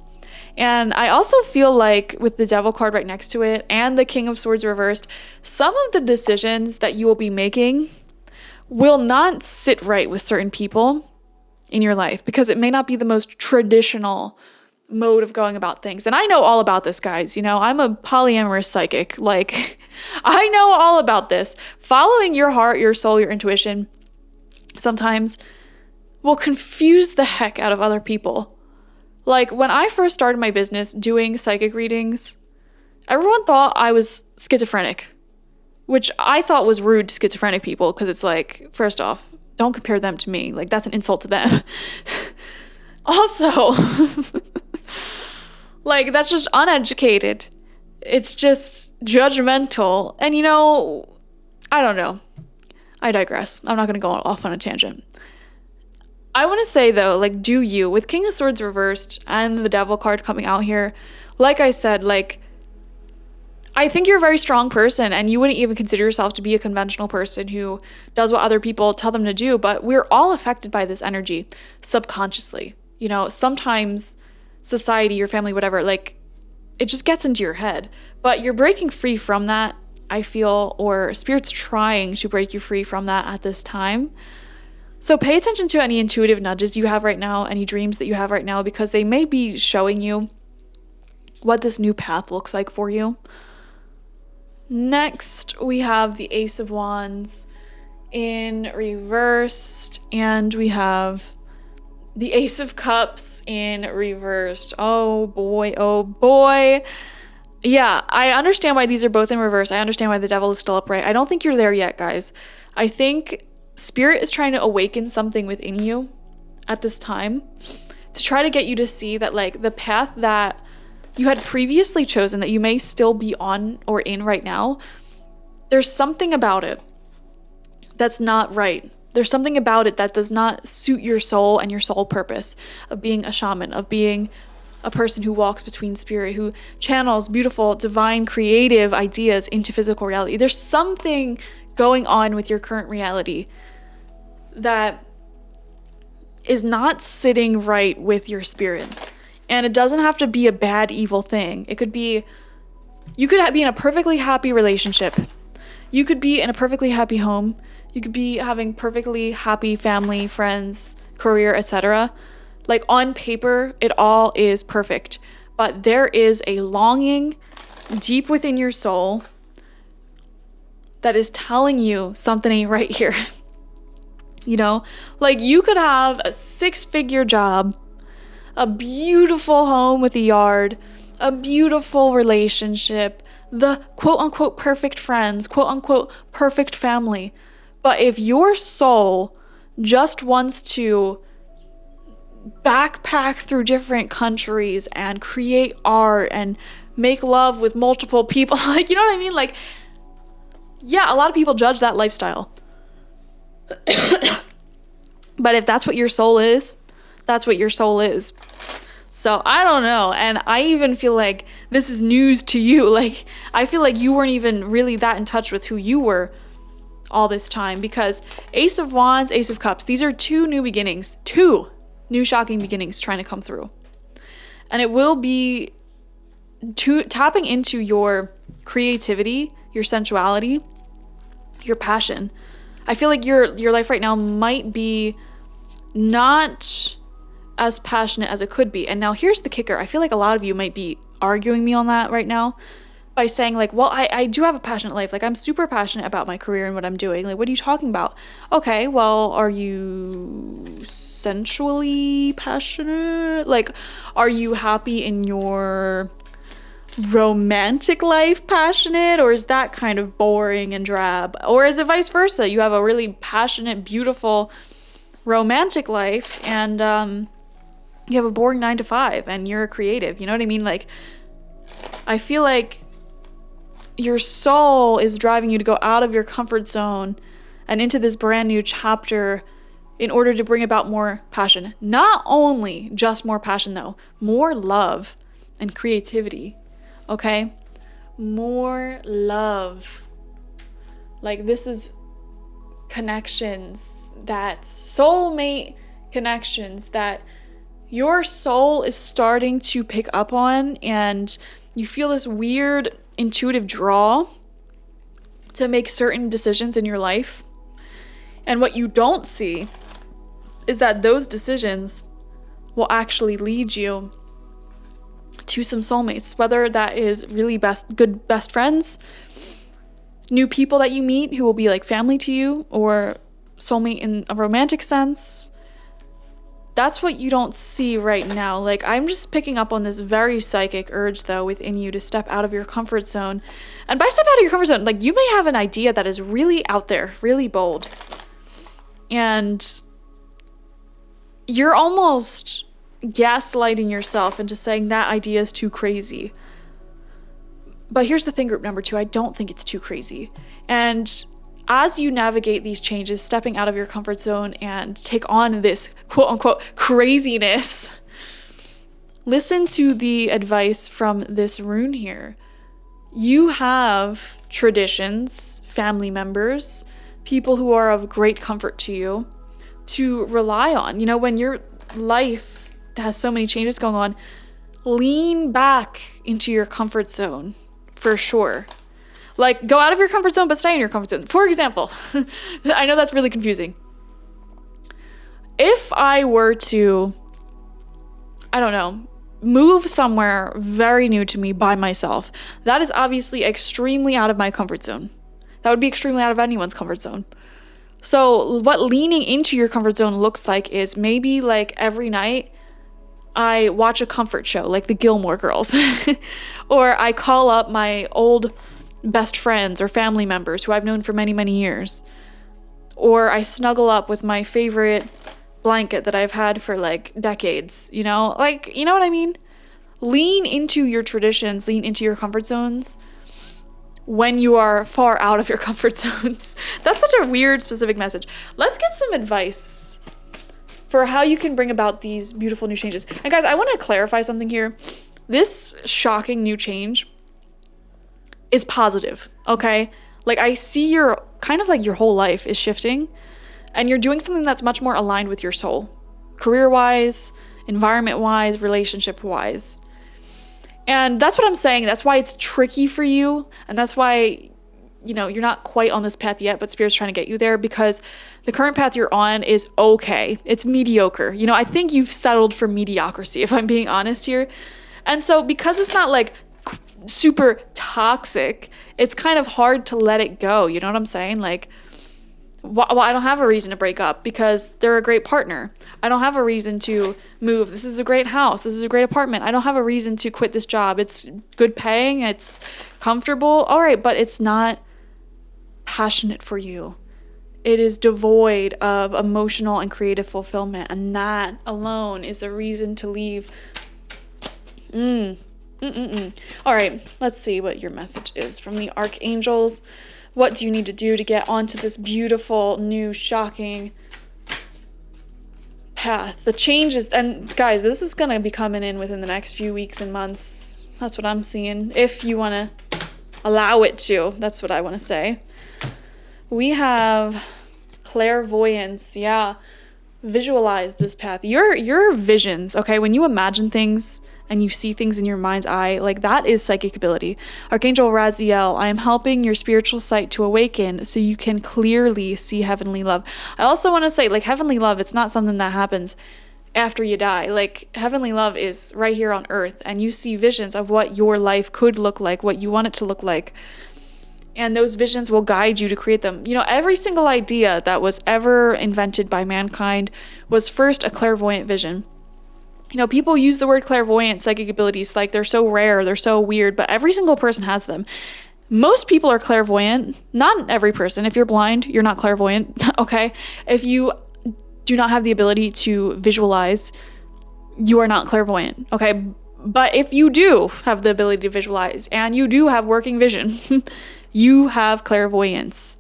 And I also feel like with the Devil card right next to it and the King of Swords reversed, some of the decisions that you will be making will not sit right with certain people in your life, because it may not be the most traditional mode of going about things. And I know all about this, guys. I'm a polyamorous psychic. I know all about this. Following your heart, your soul, your intuition sometimes will confuse the heck out of other people. When I first started my business doing psychic readings, everyone thought I was schizophrenic, which I thought was rude to schizophrenic people, because it's first off, don't compare them to me. That's an insult to them. Also, that's just uneducated. It's just judgmental. And I don't know. I digress. I'm not going to go off on a tangent. I want to say though, like, do you, with King of Swords reversed and the Devil card coming out here, like I said, like, I think you're a very strong person and you wouldn't even consider yourself to be a conventional person who does what other people tell them to do, but we're all affected by this energy subconsciously. You know, sometimes society, your family, whatever, like, it just gets into your head, but you're breaking free from that, I feel, or Spirit's trying to break you free from that at this time. So pay attention to any intuitive nudges you have right now, any dreams that you have right now, because they may be showing you what this new path looks like for you. Next, we have the Ace of Wands in reversed, and we have the Ace of Cups in reversed. Oh boy, oh boy. Yeah, I understand why these are both in reverse. I understand why the Devil is still upright. I don't think you're there yet, guys. I think Spirit is trying to awaken something within you at this time to try to get you to see that, like, the path that you had previously chosen, that you may still be on or in right now, there's something about it that's not right. There's something about it that does not suit your soul and your soul purpose of being a shaman, of being a person who walks between spirit, who channels beautiful, divine, creative ideas into physical reality. There's something going on with your current reality that is not sitting right with your spirit. And it doesn't have to be a bad, evil thing. It could be, you could be in a perfectly happy relationship. You could be in a perfectly happy home. You could be having perfectly happy family, friends, career, etc. Like, on paper, it all is perfect. But there is a longing deep within your soul that is telling you something ain't right here. You know? Like, you could have a 6-figure job, a beautiful home with a yard, a beautiful relationship, the quote-unquote perfect friends, quote-unquote perfect family. But if your soul just wants to backpack through different countries and create art and make love with multiple people, like, you know what I mean? Like, yeah, a lot of people judge that lifestyle. But if that's what your soul is, that's what your soul is. So I don't know. And I even feel like this is news to you. Like, I feel like you weren't even really that in touch with who you were all this time, because Ace of Wands, Ace of Cups, these are 2 new beginnings, 2 new shocking beginnings trying to come through. And it will be tapping into your creativity, your sensuality, your passion. I feel like your life right now might be not as passionate as it could be. And now here's the kicker. I feel like a lot of you might be arguing me on that right now by saying, like, well, I do have a passionate life. Like, I'm super passionate about my career and what I'm doing. Like, what are you talking about? Okay, well, are you sensually passionate? Like, are you happy in your romantic life passionate? Or is that kind of boring and drab? Or is it vice versa? You have a really passionate, beautiful romantic life and you have a boring 9-to-5 and you're a creative. You know what I mean? Like, I feel like your soul is driving you to go out of your comfort zone and into this brand new chapter in order to bring about more passion. Not only just more passion, though, more love and creativity. Okay? More love. Like, this is connections, that soulmate connections that your soul is starting to pick up on, and you feel this weird intuitive draw to make certain decisions in your life. And what you don't see is that those decisions will actually lead you to some soulmates, whether that is really good best friends, new people that you meet who will be like family to you, or soulmate in a romantic sense. That's what you don't see right now. Like, I'm just picking up on this very psychic urge, though, within you to step out of your comfort zone. And by step out of your comfort zone, like, you may have an idea that is really out there, really bold. And you're almost gaslighting yourself into saying that idea is too crazy. But here's the thing, group number 2, I don't think it's too crazy. And as you navigate these changes, stepping out of your comfort zone and take on this quote unquote craziness, listen to the advice from this rune here. You have traditions, family members, people who are of great comfort to you to rely on. You know, when your life has so many changes going on, lean back into your comfort zone for sure. Like, go out of your comfort zone, but stay in your comfort zone. For example, I know that's really confusing. If I were to, I don't know, move somewhere very new to me by myself, that is obviously extremely out of my comfort zone. That would be extremely out of anyone's comfort zone. So what leaning into your comfort zone looks like is maybe like every night I watch a comfort show like the Gilmore Girls, or I call up my old best friends or family members who I've known for many, many years, or I snuggle up with my favorite blanket that I've had for like decades, you know, like, you know what I mean? Lean into your traditions, lean into your comfort zones when you are far out of your comfort zones. That's such a weird specific message. Let's get some advice for how you can bring about these beautiful new changes. And guys, I want to clarify something here. This shocking new change is positive, okay? Like, I see your kind of like your whole life is shifting, and you're doing something that's much more aligned with your soul, career-wise, environment-wise, relationship-wise. And that's what I'm saying. That's why it's tricky for you, and that's why, you know, you're not quite on this path yet, but Spirit's trying to get you there, because the current path you're on is okay. It's mediocre. You know, I think you've settled for mediocrity, if I'm being honest here. And so because it's not like super toxic, it's kind of hard to let it go. You know what I'm saying? Like, well, I don't have a reason to break up because they're a great partner. I don't have a reason to move. This is a great house. This is a great apartment. I don't have a reason to quit this job. It's good paying. It's comfortable. All right, but it's not passionate for you. It is devoid of emotional and creative fulfillment, and that alone is a reason to leave. All right, let's see what your message is from the archangels. What do you need to do to get onto this beautiful, new, shocking path? The changes, and guys, this is going to be coming in within the next few weeks and months. That's what I'm seeing. If you want to allow it to, that's what I want to say. We have clairvoyance. Yeah, visualize this path. Your visions, okay? When you imagine things and you see things in your mind's eye, like, that is psychic ability. Archangel Raziel, I am helping your spiritual sight to awaken so you can clearly see heavenly love. I also want to say, like, heavenly love, it's not something that happens after you die. Like, heavenly love is right here on earth, and you see visions of what your life could look like, what you want it to look like. And those visions will guide you to create them. You know, every single idea that was ever invented by mankind was first a clairvoyant vision. You know, people use the word clairvoyant, psychic abilities, like they're so rare, they're so weird, but every single person has them. Most people are clairvoyant. Not every person. If you're blind, you're not clairvoyant, okay? If you do not have the ability to visualize, you are not clairvoyant, okay? But if you do have the ability to visualize and you do have working vision, you have clairvoyance.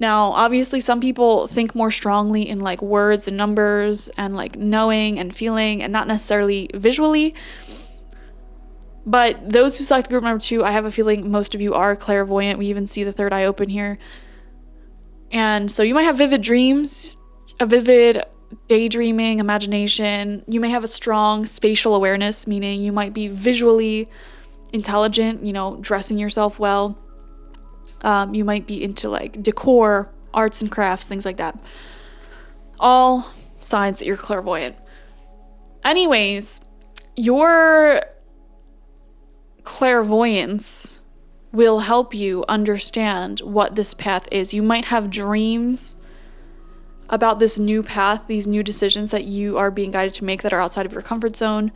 Now, obviously, some people think more strongly in like words and numbers and like knowing and feeling and not necessarily visually. But those who select group number 2, I have a feeling most of you are clairvoyant. We even see the third eye open here. And so you might have vivid dreams, a vivid daydreaming, imagination. You may have a strong spatial awareness, meaning you might be visually intelligent, you know, dressing yourself well. You might be into like decor, arts and crafts, things like that. All signs that you're clairvoyant. Anyways, your clairvoyance will help you understand what this path is. You might have dreams about this new path, these new decisions that you are being guided to make that are outside of your comfort zone.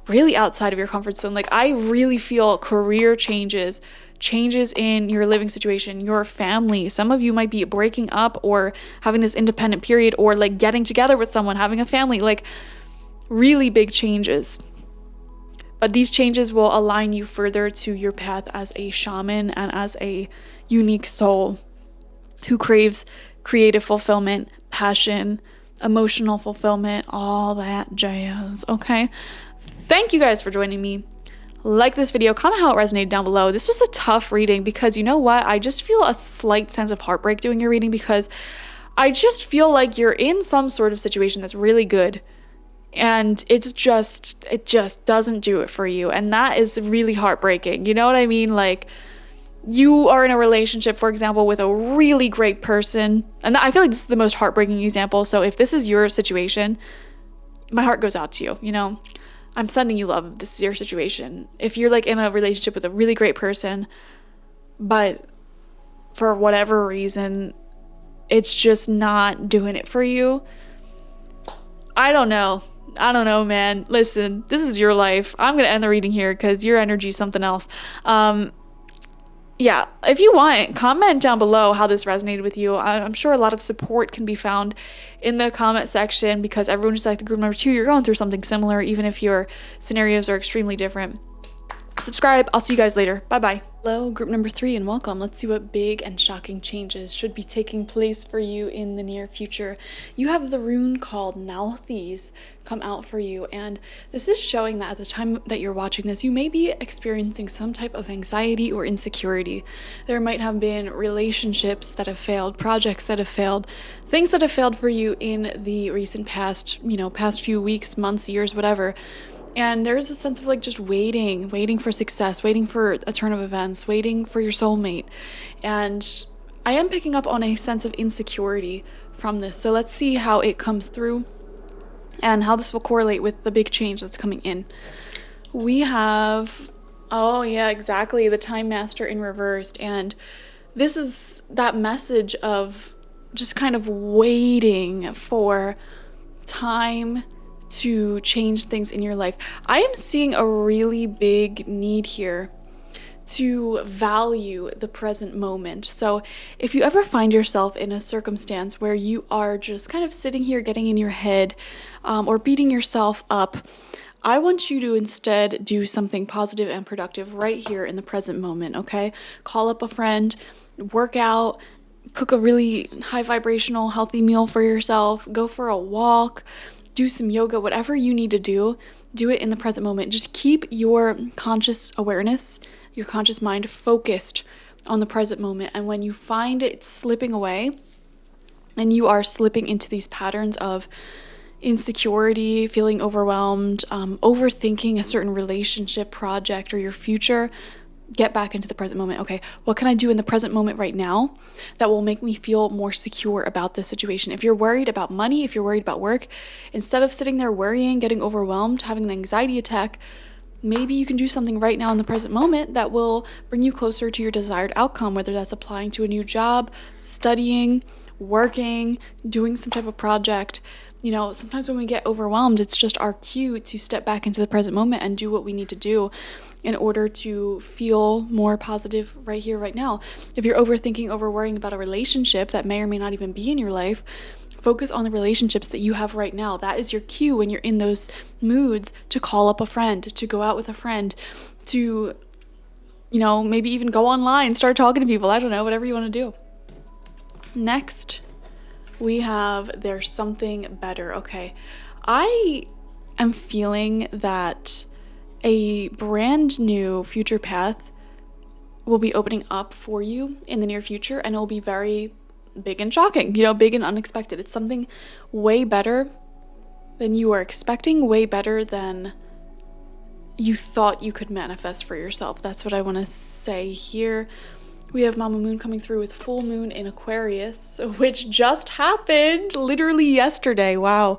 Really outside of your comfort zone. Like, I really feel career changes in your living situation, your family. Some of you might be breaking up or having this independent period, or like getting together with someone, having a family, like really big changes. But these changes will align you further to your path as a shaman and as a unique soul. who craves creative fulfillment, passion, emotional fulfillment, all that jazz, okay? Thank you guys for joining me. Like this video, comment how it resonated down below. This was a tough reading because you know what? I just feel a slight sense of heartbreak doing your reading because I just feel like you're in some sort of situation that's really good and it just doesn't do it for you. And that is really heartbreaking. You know what I mean? Like, you are in a relationship, for example, with a really great person. And I feel like this is the most heartbreaking example. So if this is your situation, my heart goes out to you, you know? I'm sending you love. This is your situation. If you're like in a relationship with a really great person, but for whatever reason, it's just not doing it for you. I don't know, man. Listen, this is your life. I'm going to end the reading here because your energy is something else. Yeah, if you want, comment down below how this resonated with you. I'm sure a lot of support can be found in the comment section because everyone just like the group number 2, you're going through something similar, even if your scenarios are extremely different. Subscribe. I'll see you guys later. Bye-bye. Hello, group number 3, and welcome. Let's see what big and shocking changes should be taking place for you in the near future. You have the rune called Nauthiz come out for you, and this is showing that at the time that you're watching this, you may be experiencing some type of anxiety or insecurity. There might have been relationships that have failed, projects that have failed, things that have failed for you in the recent past, past few weeks, months, years, whatever. And there's a sense of like just waiting for success, waiting for a turn of events, waiting for your soulmate. And I am picking up on a sense of insecurity from this. So let's see how it comes through and how this will correlate with the big change that's coming in. We have, oh yeah, exactly, the Time Master in reversed. And this is that message of just kind of waiting for time to change things in your life. I am seeing a really big need here to value the present moment. So if you ever find yourself in a circumstance where you are just kind of sitting here getting in your head or beating yourself up, I want you to instead do something positive and productive right here in the present moment, okay? Call up a friend, work out, cook a really high vibrational healthy meal for yourself, go for a walk, do some yoga, whatever you need to do it in the present moment. Just keep your conscious awareness, your conscious mind focused on the present moment. And when you find it slipping away and you are slipping into these patterns of insecurity, feeling overwhelmed, overthinking a certain relationship, project, or your future, get back into the present moment. Okay, what can I do in the present moment right now that will make me feel more secure about this situation? If you're worried about money, if you're worried about work, instead of sitting there worrying, getting overwhelmed, having an anxiety attack, maybe you can do something right now in the present moment that will bring you closer to your desired outcome, whether that's applying to a new job, studying, working, doing some type of project. Sometimes when we get overwhelmed, it's just our cue to step back into the present moment and do what we need to do in order to feel more positive right here, right now. If you're overthinking, over worrying about a relationship that may or may not even be in your life, focus on the relationships that you have right now. That is your cue when you're in those moods to call up a friend, to go out with a friend, to, maybe even go online, start talking to people. I don't know, whatever you want to do. Next, we have There's Something Better. Okay, I am feeling that a brand new future path will be opening up for you in the near future, and it will be very big and shocking, big and unexpected. It's something way better than you are expecting, way better than you thought you could manifest for yourself. That's what I want to say here. We have Mama Moon coming through with full moon in Aquarius, which just happened literally yesterday. Wow.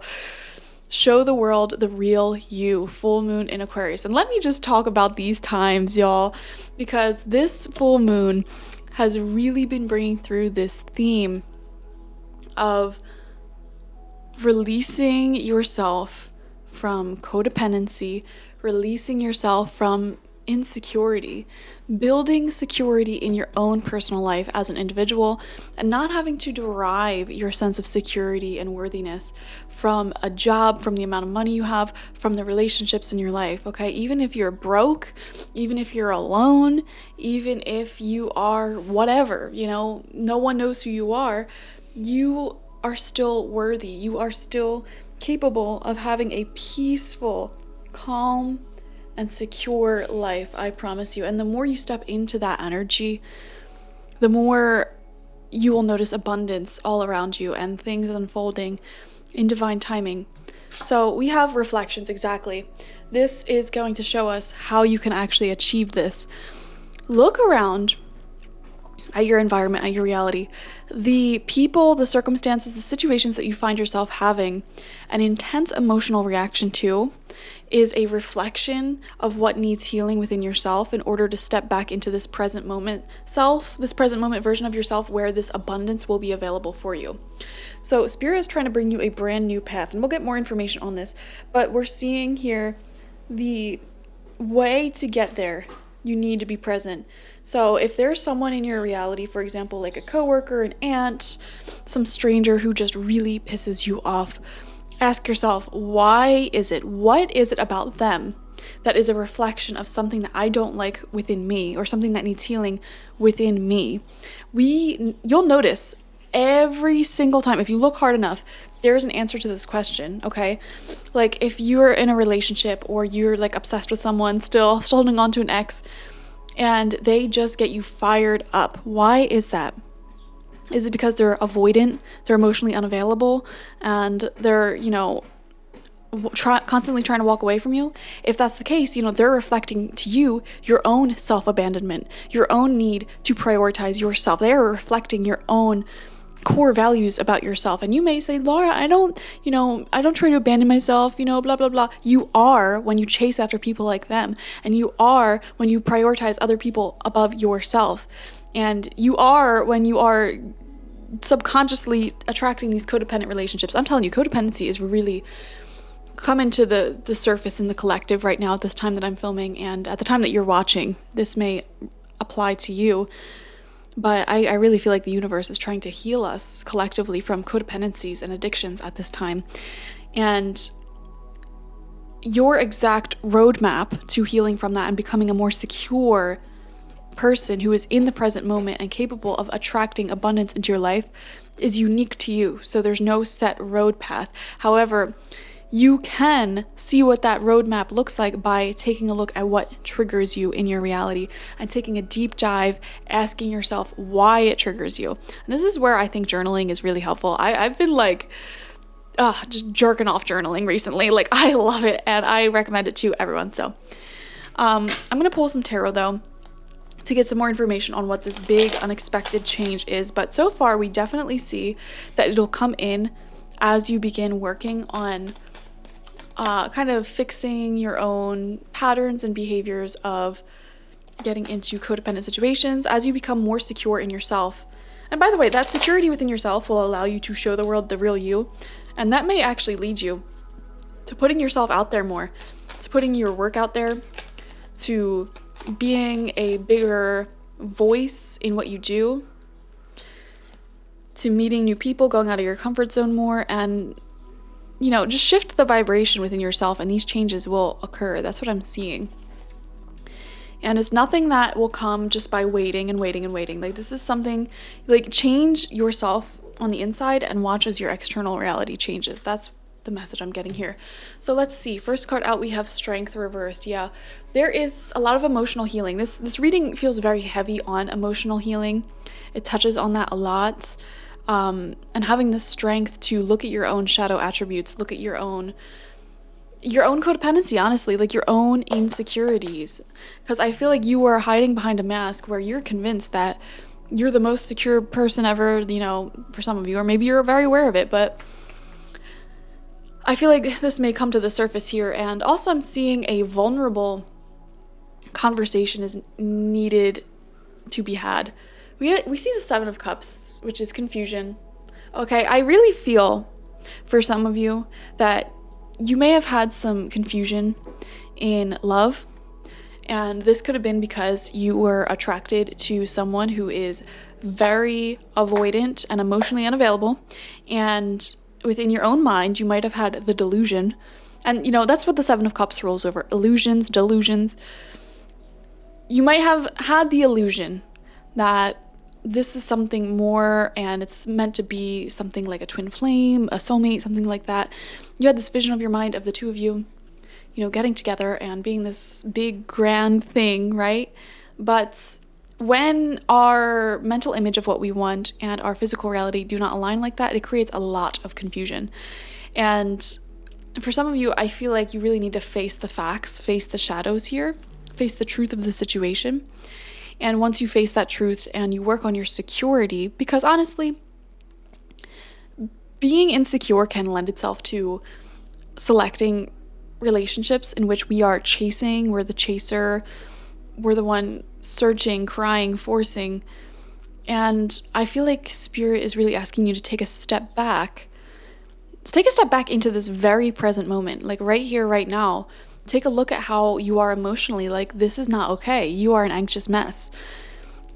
Show the world the real you, full moon in Aquarius. And let me just talk about these times, y'all, because this full moon has really been bringing through this theme of releasing yourself from codependency, releasing yourself from insecurity, building security in your own personal life as an individual, and not having to derive your sense of security and worthiness from a job, from the amount of money you have, from the relationships in your life, okay? Even if you're broke, even if you're alone, even if you are whatever, no one knows who you are still worthy. You are still capable of having a peaceful, calm, and secure life, I promise you. And the more you step into that energy, the more you will notice abundance all around you and things unfolding in divine timing. So we have reflections, exactly. This is going to show us how you can actually achieve this. Look around at your environment, at your reality. The people, the circumstances, the situations that you find yourself having an intense emotional reaction to is a reflection of what needs healing within yourself in order to step back into this present moment this present moment version of yourself where this abundance will be available for you. So Spirit is trying to bring you a brand new path, and we'll get more information on this, but we're seeing here the way to get there. You need to be present. So if there's someone in your reality, for example, like a coworker, an aunt, some stranger who just really pisses you off, ask yourself, why is it? What is it about them that is a reflection of something that I don't like within me, or something that needs healing within me? You'll notice every single time, if you look hard enough, there's an answer to this question, okay? Like if you're in a relationship or you're like obsessed with someone, still holding on to an ex, and they just get you fired up. Why is that? Is it because they're avoidant, they're emotionally unavailable, and they're, constantly trying to walk away from you? If that's the case, they're reflecting to you your own self-abandonment, your own need to prioritize yourself. They are reflecting your own core values about yourself. And you may say, Laura, I don't try to abandon myself, blah, blah, blah. You are when you chase after people like them. And you are when you prioritize other people above yourself. And you are when you are subconsciously attracting these codependent relationships. I'm telling you, codependency is really coming to the surface in the collective right now at this time that I'm filming. And at the time that you're watching, this may apply to you. But I really feel like the universe is trying to heal us collectively from codependencies and addictions at this time. And your exact roadmap to healing from that and becoming a more secure person who is in the present moment and capable of attracting abundance into your life is unique to you. So there's no set road path. However, you can see what that roadmap looks like by taking a look at what triggers you in your reality and taking a deep dive, asking yourself why it triggers you. And this is where I think journaling is really helpful. I've been just jerking off journaling recently. Like, I love it and I recommend it to everyone. So I'm going to pull some tarot though to get some more information on what this big unexpected change is. But so far we definitely see that it'll come in as you begin working on kind of fixing your own patterns and behaviors of getting into codependent situations as you become more secure in yourself. And by the way, that security within yourself will allow you to show the world the real you. And that may actually lead you to putting yourself out there more, to putting your work out there, to being a bigger voice in what you do, to meeting new people, going out of your comfort zone more, and just shift the vibration within yourself, and these changes will occur. That's what I'm seeing. And it's nothing that will come just by waiting and waiting and waiting. Like, this is something, like, change yourself on the inside and watch as your external reality changes. That's the message I'm getting here. So let's see. First card out, we have Strength reversed. Yeah, there is a lot of emotional healing. This reading feels very heavy on emotional healing. It touches on that a lot. And having the strength to look at your own shadow attributes, look at your own codependency, honestly, like your own insecurities. Because I feel like you are hiding behind a mask where you're convinced that you're the most secure person ever, for some of you, or maybe you're very aware of it, but I feel like this may come to the surface here. And also I'm seeing a vulnerable conversation is needed to be had. We see the Seven of Cups, which is confusion. Okay, I really feel for some of you that you may have had some confusion in love, And this could have been because you were attracted to someone who is very avoidant and emotionally unavailable. And within your own mind, you might have had the delusion. And, you know, that's what the Seven of Cups rolls over. Illusions, delusions. You might have had the illusion that this is something more and it's meant to be something like a twin flame, a soulmate, something like that. You had this vision of your mind of the two of you, you know, getting together and being this big grand thing, right? But when our mental image of what we want and our physical reality do not align like that, it creates a lot of confusion. And for some of you, I feel like you really need to face the facts, face the shadows here, face the truth of the situation. And once you face that truth and you work on your security, because honestly, being insecure can lend itself to selecting relationships in which we are chasing, we're the chaser, we're the one searching, crying, forcing. And I feel like Spirit is really asking you to take a step back. Take a step back into this very present moment, like right here, right now. Take a look at how you are emotionally. Like, this is not okay. You are an anxious mess.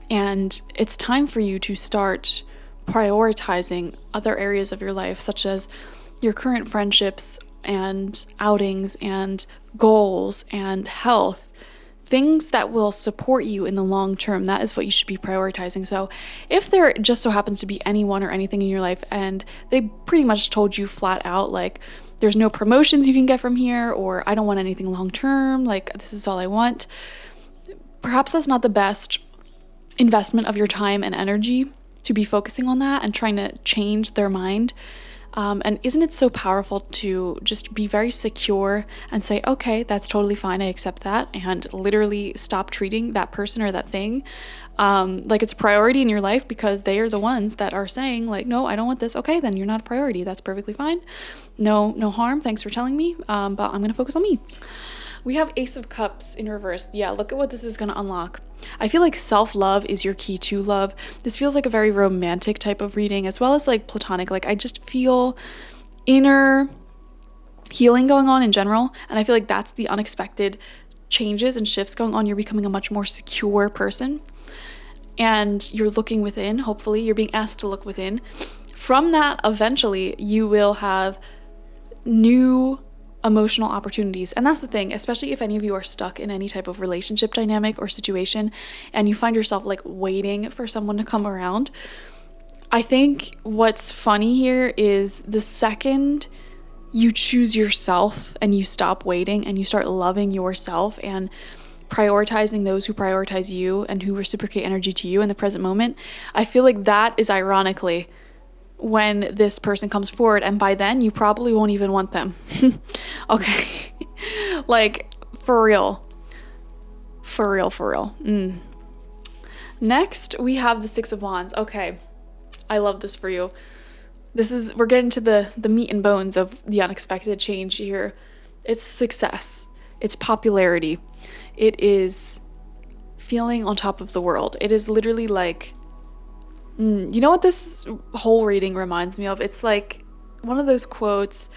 And it's time for you to start prioritizing other areas of your life, such as your current friendships and outings and goals and health. Things that will support you in the long term. That is what you should be prioritizing. So if there just so happens to be anyone or anything in your life and they pretty much told you flat out, like, there's no promotions you can get from here, or I don't want anything long term, like, this is all I want, perhaps that's not the best investment of your time and energy to be focusing on that and trying to change their mind. And isn't it so powerful to just be very secure and say, okay, that's totally fine, I accept that, and literally stop treating that person or that thing like it's a priority in your life, because they are the ones that are saying, like, no, I don't want this. Okay, then you're not a priority. That's perfectly fine. No harm. Thanks for telling me. But I'm going to focus on me. We have Ace of Cups in reverse. Yeah, look at what this is going to unlock. I feel like self-love is your key to love. This feels like a very romantic type of reading, as well as like platonic. Like, I just feel inner healing going on in general. And I feel like that's the unexpected changes and shifts going on. You're becoming a much more secure person. And you're looking within. Hopefully, you're being asked to look within. From that, eventually, you will have new emotional opportunities. And that's the thing, especially if any of you are stuck in any type of relationship dynamic or situation and you find yourself like waiting for someone to come around. I think what's funny here is the second you choose yourself and you stop waiting and you start loving yourself and prioritizing those who prioritize you and who reciprocate energy to you in the present moment, I feel like that is ironically when this person comes forward, and by then you probably won't even want them. Okay. Like, for real. Next, we have the Six of Wands. Okay. I love this for you. We're getting to the meat and bones of the unexpected change here. It's success. It's popularity. It is feeling on top of the world. It is literally like, you know what this whole reading reminds me of? It's like one of those quotes,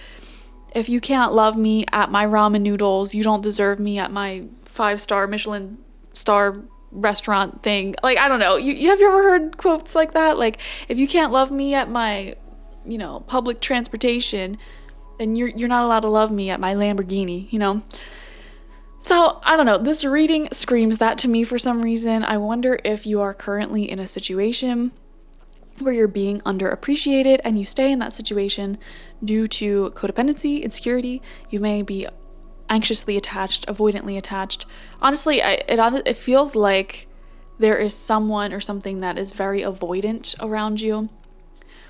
if you can't love me at my ramen noodles, you don't deserve me at my 5-star Michelin star restaurant thing. Like, I don't know. You have you ever heard quotes like that? Like, if you can't love me at my, public transportation, then you're not allowed to love me at my Lamborghini, So, I don't know, this reading screams that to me for some reason. I wonder if you are currently in a situation where you're being underappreciated and you stay in that situation due to codependency, insecurity. You may be anxiously attached, avoidantly attached. Honestly, it feels like there is someone or something that is very avoidant around you,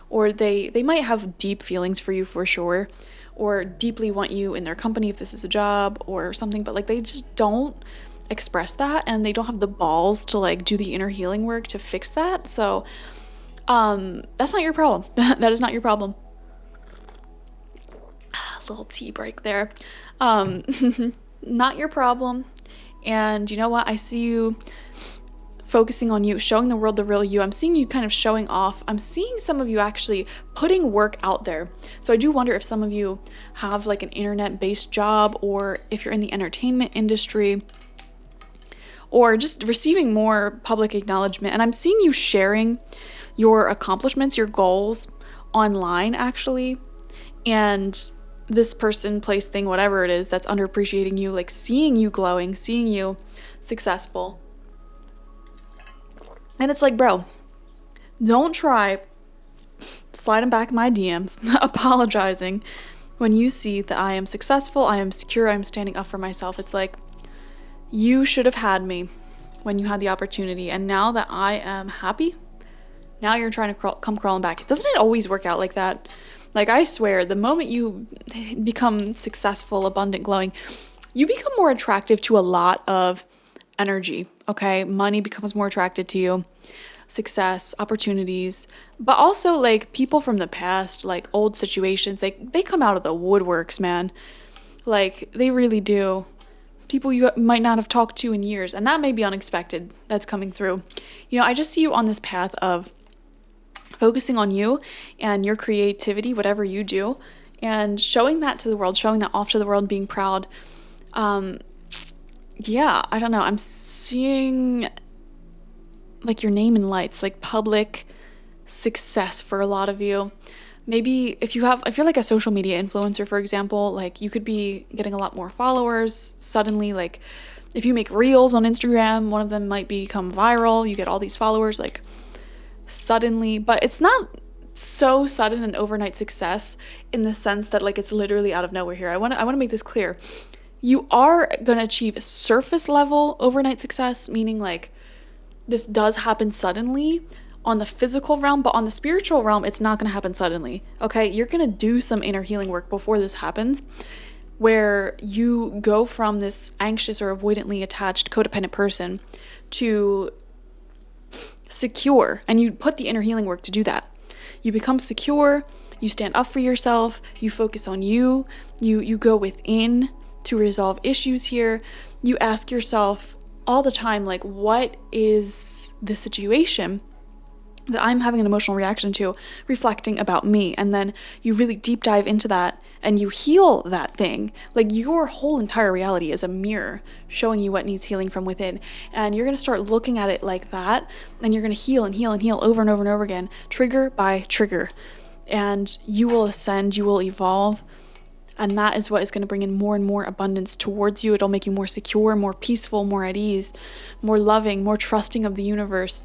or they might have deep feelings for you for sure, or deeply want you in their company if this is a job or something, but like they just don't express that and they don't have the balls to like do the inner healing work to fix that. So that's not your problem. That is not your problem. Little tea break there. Not your problem. And you know what? I see you focusing on you, showing the world the real you. I'm seeing you kind of showing off. I'm seeing some of you actually putting work out there. So I do wonder if some of you have like an internet-based job, or if you're in the entertainment industry, or just receiving more public acknowledgement. And I'm seeing you sharing your accomplishments, your goals online actually. And this person, place, thing, whatever it is that's underappreciating you, like seeing you glowing, seeing you successful. And it's like, bro, don't try sliding back my DMs, apologizing when you see that I am successful, I am secure, I'm standing up for myself. It's like, you should have had me when you had the opportunity. And now that I am happy, now you're trying to come crawling back. Doesn't it always work out like that? Like, I swear, the moment you become successful, abundant, glowing, you become more attractive to a lot of energy, okay? Money becomes more attracted to you, success, opportunities, but also, like, people from the past, like, old situations, they come out of the woodworks, man. Like, they really do. People you might not have talked to in years, and that may be unexpected that's coming through. You know, I just see you on this path of focusing on you and your creativity, whatever you do, and showing that to the world, showing that off to the world, being proud. Yeah, I don't know. I'm seeing like your name in lights, like public success for a lot of you. Maybe if you're like a social media influencer, for example, like you could be getting a lot more followers suddenly. Like if you make reels on Instagram, one of them might become viral. You get all these followers like suddenly, but it's not so sudden and overnight success in the sense that like it's literally out of nowhere here. I want to make this clear. You are going to achieve surface level overnight success, meaning like this does happen suddenly on the physical realm, but on the spiritual realm, it's not going to happen suddenly. Okay. You're going to do some inner healing work before this happens, where you go from this anxious or avoidantly attached codependent person to secure, and you put the inner healing work to do that. You become secure, you stand up for yourself, you focus on you go within to resolve issues here. You ask yourself all the time, like, what is the situation that I'm having an emotional reaction to, reflecting about me? And then you really deep dive into that and you heal that thing. Like your whole entire reality is a mirror showing you what needs healing from within. And you're going to start looking at it like that, and you're going to heal and heal and heal over and over and over again, trigger by trigger. And you will ascend, you will evolve. And that is what is going to bring in more and more abundance towards you. It'll make you more secure, more peaceful, more at ease, more loving, more trusting of the universe,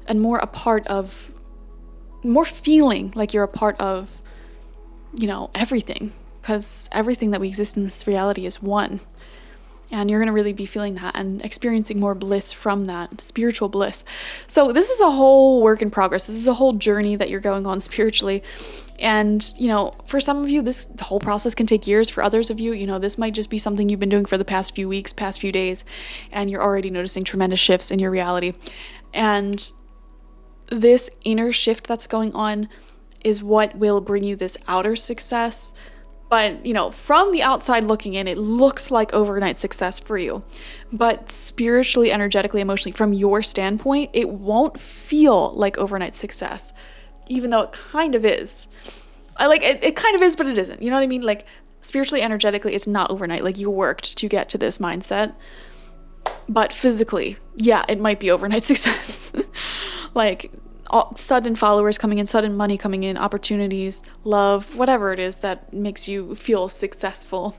and more feeling like you're a part of, everything. Because everything that we exist in this reality is one. And you're going to really be feeling that and experiencing more bliss from that, spiritual bliss. So this is a whole work in progress. This is a whole journey that you're going on spiritually. And, for some of you, the whole process can take years. For others of you, this might just be something you've been doing for the past few weeks, past few days, and you're already noticing tremendous shifts in your reality. And this inner shift that's going on is what will bring you this outer success. But, from the outside looking in, it looks like overnight success for you. But spiritually, energetically, emotionally, from your standpoint, it won't feel like overnight success, even though it kind of is. It kind of is, but it isn't. You know what I mean? Like, spiritually, energetically, it's not overnight. Like, you worked to get to this mindset. But physically, yeah, it might be overnight success. Like, sudden followers coming in, sudden money coming in, opportunities, love, whatever it is that makes you feel successful.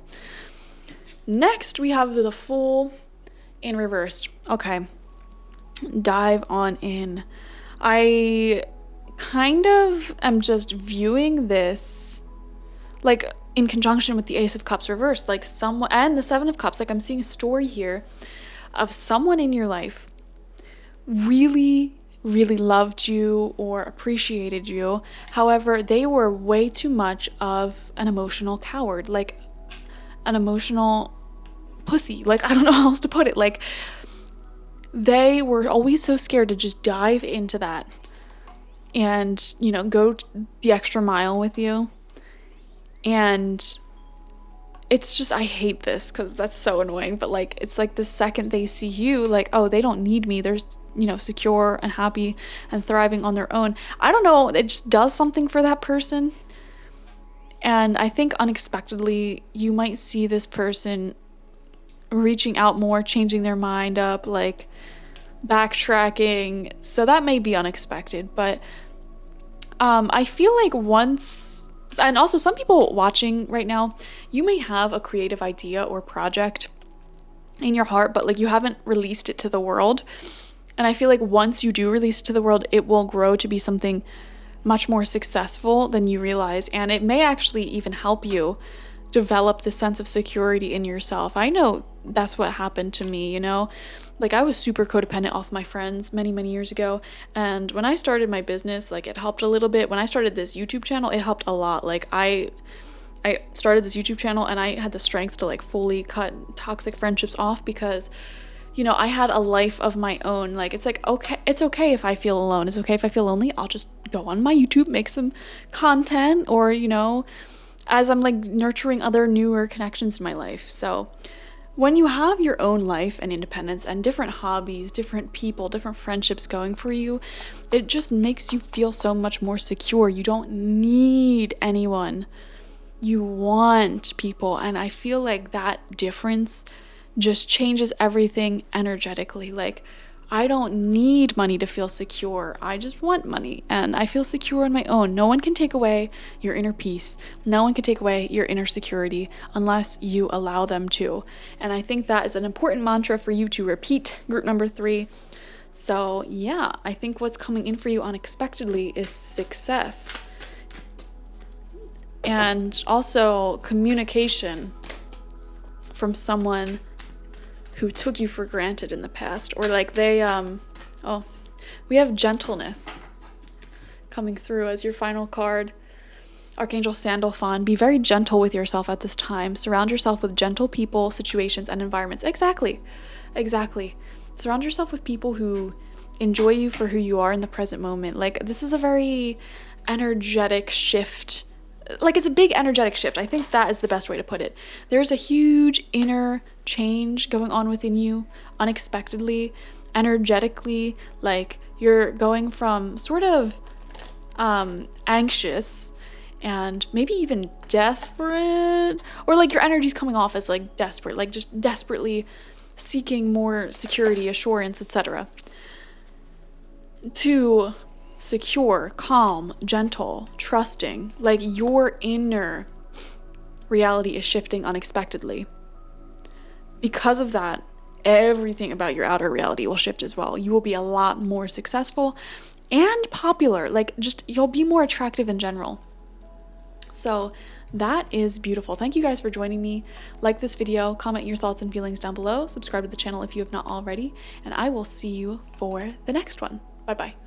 Next, we have the Fool in reversed. Okay, dive on in. I kind of am just viewing this like in conjunction with the Ace of Cups reversed, like someone, and the Seven of Cups. Like, I'm seeing a story here of someone in your life really loved you or appreciated you. However, they were way too much of an emotional coward, like an emotional pussy. Like, I don't know how else to put it. Like, they were always so scared to just dive into that and, go the extra mile with you. And it's just, I hate this because that's so annoying. But like, it's like the second they see you, like, oh, they don't need me. They're, secure and happy and thriving on their own. I don't know. It just does something for that person. And I think unexpectedly, you might see this person reaching out more, changing their mind up, like backtracking. So that may be unexpected, but I feel like once, and also some people watching right now, you may have a creative idea or project in your heart, but like you haven't released it to the world. And I feel like once you do release it to the world, it will grow to be something much more successful than you realize. And it may actually even help you develop the sense of security in yourself. I know that's what happened to me, you know? Like I was super codependent off my friends many, many years ago. And when I started my business, like it helped a little bit. When I started this YouTube channel, it helped a lot. Like I started this YouTube channel and I had the strength to like fully cut toxic friendships off because, you know, I had a life of my own. Like it's like, okay, it's okay if I feel alone. It's okay if I feel lonely. I'll just go on my YouTube, make some content, or, you know, as I'm like nurturing other newer connections in my life. So when you have your own life and independence and different hobbies, different people, different friendships going for you, it just makes you feel so much more secure. You don't need anyone. You want people. And I feel like that difference just changes everything energetically. Like I don't need money to feel secure. I just want money and I feel secure on my own. No one can take away your inner peace. No one can take away your inner security unless you allow them to. And I think that is an important mantra for you to repeat. Group number 3. So yeah, I think what's coming in for you unexpectedly is success. And also communication from someone who took you for granted in the past, or like they we have gentleness coming through as your final card. Archangel Sandalphon, be very gentle with yourself at this time. Surround yourself with gentle people, situations, and environments. Exactly. Surround yourself with people who enjoy you for who you are in the present moment. Like this is a very energetic shift. Like it's a big energetic shift. I think that is the best way to put it. There's a huge inner change going on within you unexpectedly, energetically. Like you're going from sort of anxious and maybe even desperate, or like your energy's coming off as like desperate, like just desperately seeking more security, assurance, etc., to secure, calm, gentle, trusting. Like your inner reality is shifting unexpectedly. Because of that, everything about your outer reality will shift as well. You will be a lot more successful and popular. Like just you'll be more attractive in general. So that is beautiful. Thank you guys for joining me. Like this video, comment your thoughts and feelings down below, subscribe to the channel if you have not already, and I will see you for the next one. Bye bye.